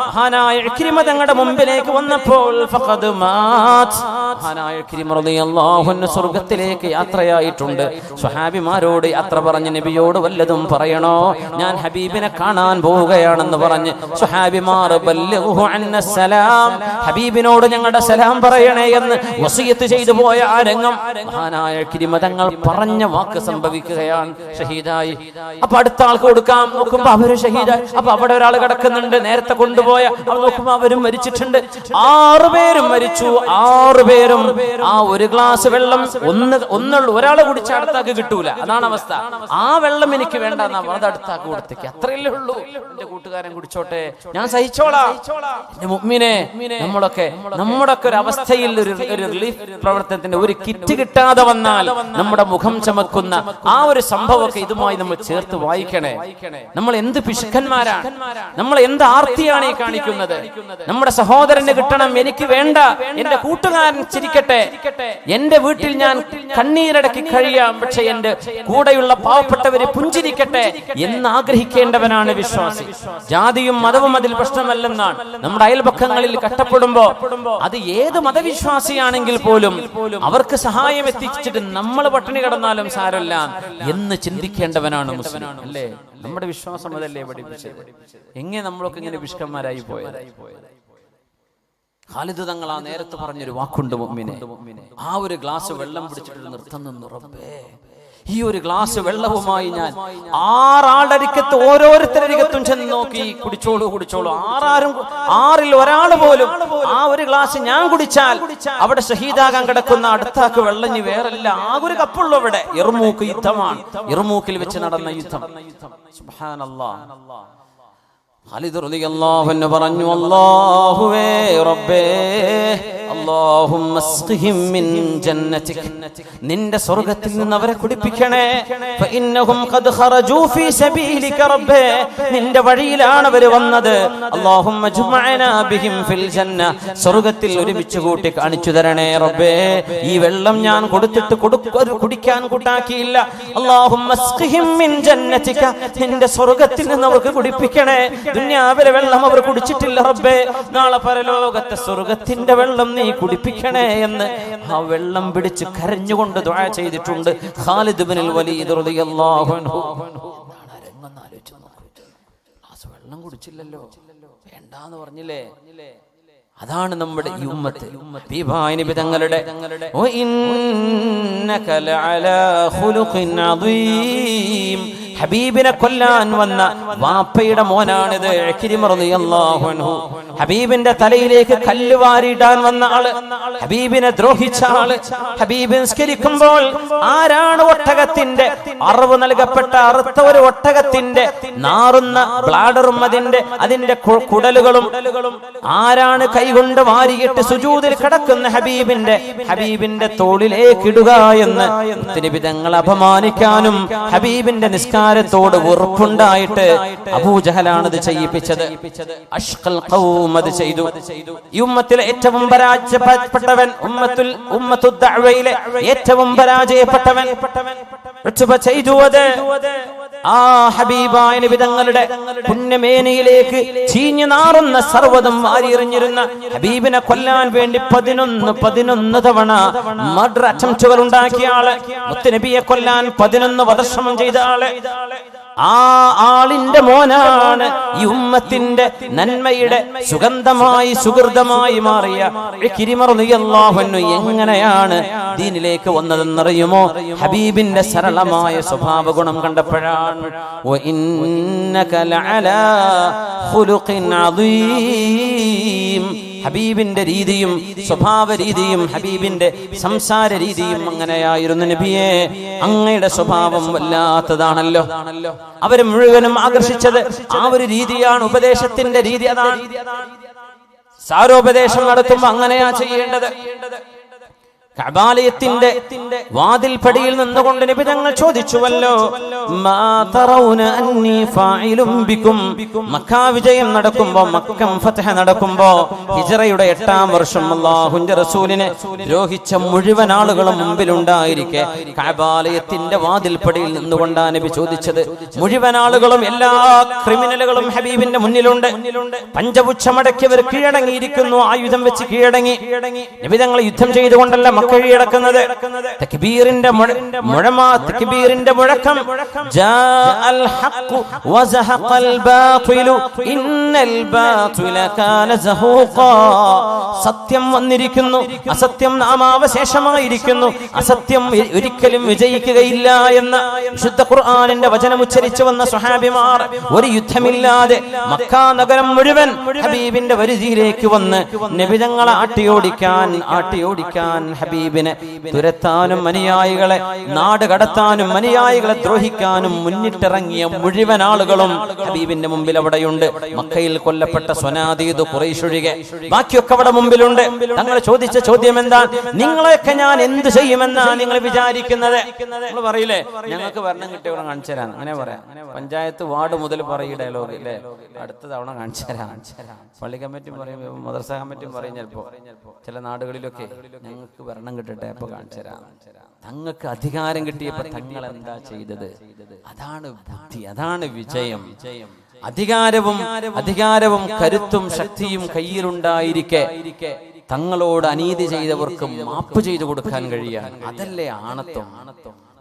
മഹാനായ ഇക്രിമ തങ്ങളുടെ മുമ്പിലേക്ക് വന്നപ്പോൾ ഫഖദ് മാത് മഹാനായ ഇക്രിമ റളിയല്ലാഹു അൻഹു സ്വർഗ്ഗത്തിലേക്ക് യാത്രയായിട്ടുണ്ട്. സ്വഹാബിമാരോട് യാത്ര പറഞ്ഞ നബിയോട് വല്ലതും പറയണോ, ഞാൻ ഹബീബിനെ കാണാൻ പോവുകയാണെന്ന് പറഞ്ഞ് സ്വഹാബിമാർ ബല്ലിഗുഹു അന്നസ്സലാം, ഹബീബിനോട് ഞങ്ങളുടെ സലാം പറയണേ എന്ന് വസിയത്ത് ചെയ്തു പോയ ആ രംഗം മഹാനായ ഇക്രിമ തങ്ങൾ പറഞ്ഞ വാക്ക് സംഭവിക്കുകയാണ്. ഷഹീദായി. അപ്പൊ അടുത്ത ആൾക്ക് കൊടുക്കാം നോക്കുമ്പോ അവര് ഷഹീദായി. അപ്പൊ അവിടെ ഒരാൾ കിടക്കുന്നുണ്ട്, നേരത്തെ കൊണ്ടുപോയ അവർ നോക്കുമ്പോ അവരും മരിച്ചിട്ടുണ്ട്. 6 പേരും മരിച്ചു. 6 പേരും ആ ഒരു ഗ്ലാസ് വെള്ളം ഒന്നുള്ളൂ, ഒരാളെ കുടിച്ച അടുത്താക്ക് കിട്ടൂല. അതാണ് അവസ്ഥ. ആ വെള്ളം എനിക്ക് വേണ്ട എന്നാ അത് അടുത്താക്ക് കൊടുത്തേക്ക്, അത്രയല്ലേ ഉള്ളൂ. എന്റെ കൂട്ടുകാരൻ കുടിച്ചോട്ടെ, ഞാൻ സഹിച്ചോളാം. എന്റെ മുഅ്മിനെ, നമ്മളൊക്കെ ഒരു അവസ്ഥയിൽ ഒരു റിലീഫ് പ്രവർത്തനത്തിന്റെ ഒരു കിറ്റ് കിട്ടാതെ വന്നാൽ നമ്മുടെ മുഖം ചമക്കുന്ന ആ ഒരു സംഭവമൊക്കെ ഇതുമായി നമ്മൾ ചേർത്ത് വായിക്കണേ. നമ്മൾ എന്ത് പിശുക്കന്മാരാണ്, നമ്മൾ എന്ത് ആർത്തിയാണ് ഈ കാണിക്കുന്നത്. നമ്മുടെ സഹോദരന് കിട്ടണം, എനിക്ക് വേണ്ട. എന്റെ കൂട്ടുകാരൻ ചിരിക്കട്ടെ, എന്റെ വീട്ടിൽ ഞാൻ കണ്ണീരടക്കി കഴിയാം, പക്ഷെ എന്റെ കൂടെയുള്ള പാവപ്പെട്ടവര് പുഞ്ചിരിക്കട്ടെ എന്ന് ആഗ്രഹിക്കേണ്ടവനാണ് വിശ്വാസി. ജാതിയും മതവും അതിൽ പ്രശ്നമല്ലെന്നാണ്. നമ്മുടെ അയൽപക്കങ്ങളിൽ കഷ്ടപ്പെടുമ്പോ അത് ഏത് മതവിശ്വാസിയാണെങ്കിൽ പോലും അവർക്ക് സഹായം എത്തിച്ചിട്ട് നമ്മൾ പട്ടിണി കിടന്നാലും സാരമില്ല എന്ന് ചിന്തിക്കേണ്ടവനാണ് മുസ്ലിം, അല്ലേ? നമ്മുടെ വിശ്വാസം അതല്ലേ പഠിപ്പിച്ചത്. എങ്ങനെ നമ്മളൊക്കെ ഇങ്ങനെ വിഷ്കന്മാരായി പോയത്? ഖാലിദ് തങ്ങൾ ആ നേരത്തെ പറഞ്ഞൊരു വാക്കുണ്ട് മുഅ്മിനെ, ആ ഒരു ഗ്ലാസ് വെള്ളം പിടിച്ചിട്ട് നിർത്തം നിന്നു. റബ്ബേ, ഈ ഒരു ഗ്ലാസ് വെള്ളവുമായി ഞാൻ 6 ആളുടെ അരികത്ത് ഓരോരുത്തരരികത്തും ചെന്ന് നോക്കി, കുടിച്ചോളൂ. 6-ൽ ഒരാൾ പോലും ആ ഒരു ഗ്ലാസ് ഞാൻ കുടിച്ചാൽ അവിടെ ഷഹീദാകാൻ കിടക്കുന്ന അടുത്താക്ക് വെള്ളം ഇനി വേറല്ല. ആകെ ഒരു കപ്പുള്ളൂ അവിടെ. യർമൂക്ക് യുദ്ധമാണ്, യർമൂക്കിൽ വെച്ച് നടന്ന യുദ്ധം. സുബ്ഹാനല്ലാഹ്. ഖാലിദ് റളിയല്ലാഹു അൻഹു പറഞ്ഞു, അല്ലാഹുവേ റബ്ബേ, അല്ലാഹുമ്മ അസ്ഖിഹിം മിൻ ജന്നതിക, നിന്റെ സ്വർഗ്ഗത്തിൽ നിന്ന് അവരെ കുടിപ്പിക്കണേ. ഫഇന്നഹും ഖദ് ഖറജൂ ഫീ സബീലിക റബ്ബേ, നിന്റെ വഴിയിലാണ് അവർ വന്നത്. അല്ലാഹുമ്മ ജുമഅനാ ബിഹിം ഫിൽ ജന്ന, സ്വർഗ്ഗത്തിൽ ഒരുമിച്ച് കൂട്ടി കാണിച്ചു തരണേ റബ്ബേ. ഈ വെള്ളം ഞാൻ കൊടുത്തിട്ട് കുടിക്കാൻ കൂട്ടാക്കിയില്ല. അല്ലാഹുമ്മ അസ്ഖിഹിം മിൻ ജന്നതിക, നിന്റെ സ്വർഗ്ഗത്തിൽ നിന്ന് അവർക്ക് കുടിപ്പിക്കണേ. ദുനിയാവിലെ വെള്ളം അവർ കുടിച്ചിട്ടില്ല റബ്ബേ, നാളെ പരലോകത്തെ സ്വർഗ്ഗത്തിന്റെ വെള്ളം നീ കുടിപ്പിക്കണേ എന്ന് ആ വെള്ളം പിടിച്ച് കരഞ്ഞുകൊണ്ട് ദുആ ചെയ്തിട്ടുണ്ട് ഖാലിദ് ഇബ്നുൽ വലീദ് റളിയല്ലാഹു അൻഹു. വെള്ളം കുടിച്ചില്ലല്ലോ, വേണ്ടാന്ന് പറഞ്ഞില്ലേ? അതാണ് നമ്മുടെ ഈ ഉമ്മത്ത്. ഹബീബായ നബി തങ്ങളുടെ വ ഇന്നക ലഅലാ ഖുലുഖിൻ അദീം, ഹബീബിനെ കൊല്ലാൻ വന്ന വാപ്പയുടെ മോനാണിത് ഇക്രിമ റളിയല്ലാഹു അൻഹു. ഹബീബിന്റെ തലയിലേക്ക് കല്ല് വാരിയിടാൻ വന്ന ആള്, ഹബീബിനെ ദ്രോഹിച്ച ആള്. ഹബീബ് നിസ്കരിക്കുമ്പോൾ ആരാണ് ഒട്ടകത്തിന്റെ അറിവ് നൽകപ്പെട്ട അറുത്ത ഒരു ഒട്ടകത്തിന്റെ നാറുന്ന ബ്ലാഡറും അതിന്റെ കുടലുകളും ആരാണ് കൈകൊണ്ട് വാരിയിട്ട് സുജൂദിൽ കിടക്കുന്ന ഹബീബിന്റെ തോളിലേക്ക് ഇടുക എന്ന് നബി തങ്ങൾ അപമാനിക്കാനും ഹബീബിന്റെ നിസ്കാരത്തോട് വെറുപ്പുണ്ടായിട്ട് അബൂജഹലാണ് ഇത് ചെയ്യിപ്പിച്ചത്. അഷ്ഖൽ ഖൗം അത് ചെയ്തു. ഈ ഉമ്മത്തിലെ ഏറ്റവും പരാജയപ്പെട്ടവൻ, ഉമ്മത്തു ദഅവയിലെ ഏറ്റവും പരാജയപ്പെട്ടവൻ ചെയ്തു അത് ആ ഹബീബായ നബി തങ്ങളുടെ പുണ്യമേനയിലേക്ക് ചീഞ്ഞു നാറുന്ന സർവ്വതും വാരിയെറിഞ്ഞിരുന്ന ഹബീബിനെ കൊല്ലാൻ വേണ്ടി 11 തവണ മർഡർ അറ്റംപ്റ്റുകൾ ഉണ്ടാക്കിയ ആള്, മുത്തുനബിയെ കൊല്ലാൻ 11 വധശ്രമം ചെയ്ത ആള്, ആ ആളിന്റെ മോനാണ് ഈ ഉമ്മത്തിന്റെ നന്മയുടെ സുഗന്ധമായി മാറിയ ഇക്രിമ റളിയല്ലാഹു അൻഹു. എങ്ങനെയാണ് ദീനിലേക്ക് വന്നതെന്നറിയുമോ? ഹബീബിന്റെ സരളമായ സ്വഭാവ ഗുണം കണ്ടപ്പോഴാണ്. വ ഇന്നക ലഅലാ ഖുലുഖിൻ അദീം, ഹബീബിന്റെ രീതിയും സ്വഭാവ രീതിയും ഹബീബിന്റെ സംസാര രീതിയും അങ്ങനെയായിരുന്നു. നബിയെ, അങ്ങയുടെ സ്വഭാവം വല്ലാത്തതാണല്ലോ. അവര് മുഴുവനും ആകർഷിച്ചത് ആ ഒരു രീതിയാണ്, ഉപദേശത്തിന്റെ രീതി അതാണ്. സാരോപദേശം നടത്തുമ്പോ അങ്ങനെയാ ചെയ്യേണ്ടത്. കഅബാലയത്തിന്റെ വാതിൽപ്പടിയിൽ നിന്നുകൊണ്ട് നബി തങ്ങൾ ചോദിച്ചുവല്ലോ, മാ തറൗന അന്നി ഫാഇലും ബികും. മക്ക വിജയം നടക്കുമ്പോ, മക്കം ഫത്ഹ് നടക്കുമ്പോ, ഹിജ്റയുടെ 8-ാം വർഷം അല്ലാഹുവിന്റെ റസൂലിനെ ദ്രോഹിച്ച മുഴുവൻ ആളുകളും മുമ്പിലുണ്ടായിരിക്കെ കഅബാലയത്തിന്റെ വാതിൽപ്പടിയിൽ നിന്നുകൊണ്ടാണ് നബി ചോദിച്ചത്. മുഴുവൻ ആളുകളും, എല്ലാ ക്രിമിനലുകളും ഹബീബിന്റെ മുന്നിലുണ്ട്. പഞ്ചപുച്ഛമടക്കിയവർ കീഴടങ്ങിയിരിക്കുന്നു, ആയുധം വെച്ച് കീഴടങ്ങി. നബി തങ്ങൾ യുദ്ധം ചെയ്തുകൊണ്ടല്ല കീഴടക്കുന്നത്. തക്ബീറിന്റെ മുഴക്കം, ജാഅൽ ഹഖ് വസഹഖൽ ബാതിലു ഇന്നൽ ബാതില കാന സഹൂഖാ. സത്യം വന്നിരിക്കുന്നു, അസത്യം നാമാവശേഷമായിരിക്കുന്നു, അസത്യം ഒരിക്കലും വിജയിക്കുകയില്ല എന്ന വിശുദ്ധ ഖുർആനിന്റെ വചനം ഉച്ചരിച്ചു വന്ന സ്വഹാബിമാർ ഒരു യുദ്ധമില്ലാതെ മക്ക നഗരം മുഴുവൻ ഹബീബിന്റെ വരുതിയിലേക്ക് വന്ന് നബി തങ്ങളെ ആട്ടിയോടിക്കാൻ ഹബീബിനെ തുരത്താനും അനുയായികളെ നാട് കടത്താനും അനുയായികളെ ദ്രോഹിക്കാനും മുന്നിട്ടിറങ്ങിയ മുഴുവൻ ആളുകളും ഹബീബിന്റെ മുമ്പിൽ അവിടെയുണ്ട്. മക്കയിൽ കൊല്ലപ്പെട്ട സ്വനാദീദ് ഖുറൈശ് ഒഴികെ ബാക്കിയൊക്കെ അവിടെ മുമ്പിലുണ്ട്. തങ്ങൾ ചോദിച്ച ചോദ്യം എന്താ? നിങ്ങളെയൊക്കെ ഞാൻ എന്ത് ചെയ്യുമെന്നാണ് നിങ്ങൾ വിചാരിക്കുന്നത്? നിങ്ങൾ പറയില്ലേ, ഞങ്ങൾക്ക് ഭരണം കിട്ടിയവരെ കാണിച്ചു തരാം, അങ്ങനെ പറയാം. പഞ്ചായത്ത് വാർഡ് മുതൽ പറയും ഡയലോഗ് ഇല്ലേ, അടുത്ത തവണ കാണിച്ചു തരാം. പള്ളി കമ്മിറ്റിയും പറയും, മദ്രസ കമ്മിറ്റിയും പറയും. ചില നാടുകളിലൊക്കെ ഞങ്ങൾക്ക് ഭരണം കിട്ടട്ടെ, അപ്പൊ കാണിച്ചു തരാം. തങ്ങൾക്ക് അധികാരം കിട്ടിയപ്പോ തങ്ങൾ എന്താ ചെയ്തത്? അതാണ് ബുദ്ധി, അതാണ് വിജയം. അധികാരവും കരുത്തും ശക്തിയും കയ്യിലുണ്ടായിരിക്കെ തങ്ങളോട് അനീതി ചെയ്തവർക്ക് മാപ്പ് ചെയ്തു കൊടുക്കാൻ കഴിയാൻ, അതല്ലേ ആണത്വം.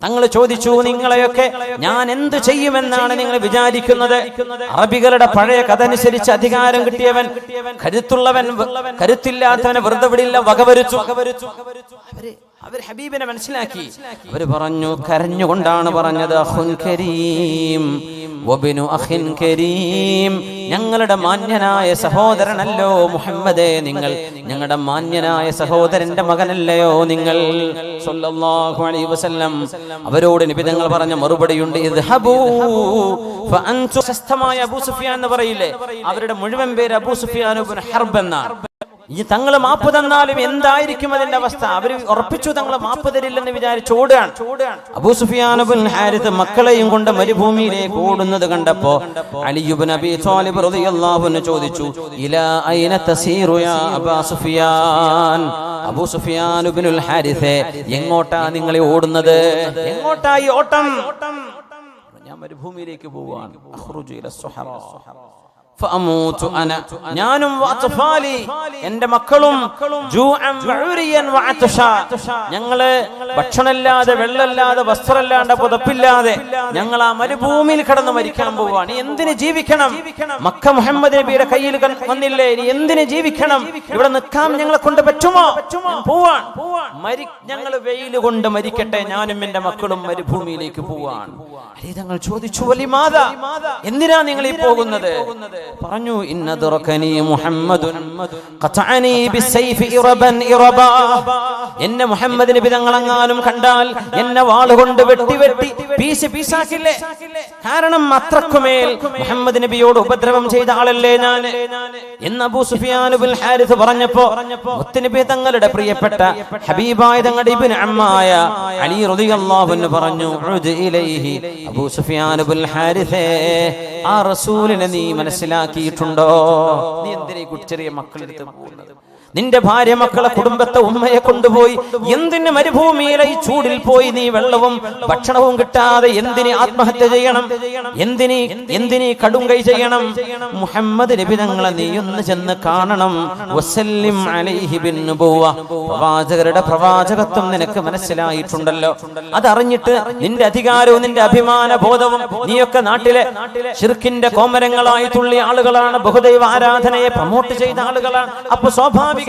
തങ്ങൾ ചോദിച്ചു, നിങ്ങളെയൊക്കെ ഞാൻ എന്ത് ചെയ്യുമെന്നാണ് നിങ്ങൾ വിചാരിക്കുന്നത്? അറബികളുടെ പഴയ കഥ അനുസരിച്ച് അധികാരം കിട്ടിയവൻ, കരുത്തുള്ളവൻ കരുത്തില്ലാത്തവനെ വെറുതെ വിടില്ല, വകവരുച്ചു. അവർ ഹബീബിനെ മനസ്സിലാക്കി. അവർ പറഞ്ഞു, കരഞ്ഞുകൊണ്ടാണ് പറഞ്ഞത്, അഖുൻ കരീം വബിനു അഖിൻ കരീം. ഞങ്ങളുടെ മാന്യനായ സഹോദരനല്ലോ മുഹമ്മദേ നിങ്ങൾ, ഞങ്ങളുടെ മാന്യനായ സഹോദരന്റെ മകനല്ലയോ നിങ്ങൾ സല്ലല്ലാഹു അലൈഹി വസല്ലം. അവരോട് നബി തങ്ങൾ പറഞ്ഞ മറുപടിയുണ്ട്, ഇദ്ഹബൂ ഫഅൻതു. പ്രശസ്തമായ അബൂ സുഫിയാൻ എന്ന് പറയില്ലേ, അവരുടെ മുഴുവൻ പേര് അബൂ സുഫിയാൻ ഇബ്നു ഹർബ് എന്നാണ്. ഈ തങ്ങൾ മാപ്പ് തന്നാലും എന്തായിരിക്കും അതിന്റെ അവസ്ഥ? അവര് ഉറപ്പിച്ചു തങ്ങൾ മാപ്പ് തരില്ലെന്ന് വിചാരിച്ച് ഓടുകയാണ്. അബൂ സുഫിയാൻ ഇബ്നുൽ ഹാരിസ് മക്കളെയും കൊണ്ട് മരുഭൂമിയിലേക്ക് ഓടുന്നത് കണ്ടപ്പോ അലി ഇബ്നു അബീ ത്വാലിബ് റളിയല്ലാഹു അൻഹു ചോദിച്ചു, ഇലാ ഐന തസീറു യാ അബൂ സുഫിയാൻ? അബൂ സുഫിയാൻ ഇബ്നുൽ ഹാരിസേ, എങ്ങോട്ടാ നിങ്ങൾ ഓടുന്നത്? എങ്ങോട്ടാ ഈ ഓട്ടം? ഞാൻ മരുഭൂമിയിലേക്ക് പോവാണ്. അഖ്റുജു ഇല സുഹറാ ഫഅമൂതു അന, ഞാനും വഅത്ഫാലി, എൻ്റെ മക്കളും, ജൂഅൻ വഉരിയൻ വഅത്ഷ, ഞങ്ങള് ഭക്ഷണമില്ലാതെ, വെള്ളമില്ലാതെ, വസ്ത്രമില്ലാതെ, പുതപ്പില്ലാതെ ഞങ്ങൾ ആ മരുഭൂമിയിൽ കിടന്ന് മരിക്കാൻ പോവാണ്. എന്തിന് ജീവിക്കണം? മക്ക മുഹമ്മദ് നബിയുടെ കയ്യിൽ വന്നില്ലേ, ഇനി എന്തിന് ജീവിക്കണം? ഇവിടെ നിൽക്കാൻ ഞങ്ങളെ കൊണ്ട് പറ്റുമോ? പോവാൻ, ഞങ്ങൾ വെയിൽ കൊണ്ട് മരിക്കട്ടെ, ഞാനും എൻ്റെ മക്കളും മരുഭൂമിയിലേക്ക് പോവാൻ. തങ്ങൾ ചോദിച്ചു, വലിമാതാ, എന്തിനാ നിങ്ങൾ ഈ പോകുന്നത്? പറഞ്ഞു, ഇന്നദറകനി മുഹമ്മദുൻ ഖതഅനി ബിസൈഫി ഇറബൻ ഇറബാ. എന്നെ മുഹമ്മദ് നബി തങ്ങളെങ്ങാനും കണ്ടാൽ എന്നെ വാളുകൊണ്ട് വെട്ടി പീസാക്കില്ലേ? കാരണം അത്രക്കുമേൽ മുഹമ്മദ് നബിയോട് ഉപദ്രവം ചെയ്ത ആളല്ലേ ഞാൻ എന്ന് അബൂ സുഫിയാൻ ഇബ്നുൽ ഹാരിസ് പറഞ്ഞപ്പോ മുത്തുനബി തങ്ങളുടെ പ്രിയപ്പെട്ട ഹബീബായ തങ്ങളുടെ ഇബ്നു അമ്മായ അലി റളിയല്ലാഹു അൻഹു പറഞ്ഞു, ഉദ് ഇലൈഹി. അബൂ സുഫിയാൻ ഇബ്നുൽ ഹാരിസേ, ആ റസൂലിനെ നീ മനസ്സിലാക്കിയിട്ടുണ്ടോ? നീ എന്തിനാ ചെറിയ മക്കളെടുത്ത് പോകുന്നത്? നിന്റെ ഭാര്യ മക്കളെ കുടുംബത്തെ ഉമ്മയെ കൊണ്ടുപോയി എന്തിന് മരുഭൂമിയിലെ ഈ ചൂടിൽ പോയി നീ വെള്ളവും ഭക്ഷണവും കിട്ടാതെ എന്തിന് ആത്മഹത്യ ചെയ്യണം? എന്തിന് കടും കൈ ചെയ്യണം? മുഹമ്മദ് നബി തങ്ങളെ നീ ഒന്ന് ചെന്ന് കാണണം. വസല്ലിം അലൈഹി ബിന്നുബുവ, പ്രവാചകരുടെ പ്രവാചകത്വം നിനക്ക് മനസ്സിലായിട്ടുണ്ടല്ലോ. അതറിഞ്ഞിട്ട് നിന്റെ അധികാരവും നിന്റെ അഭിമാന ബോധവും, നീയൊക്കെ നാട്ടിലെ ശിർക്കിന്റെ കോമരങ്ങളായി തുള്ളിയ ആളുകളാണ്, ബഹുദൈവ ആരാധനയെ പ്രൊമോട്ട് ചെയ്ത ആളുകളാണ്. അപ്പൊ സ്വാഭാവികമായും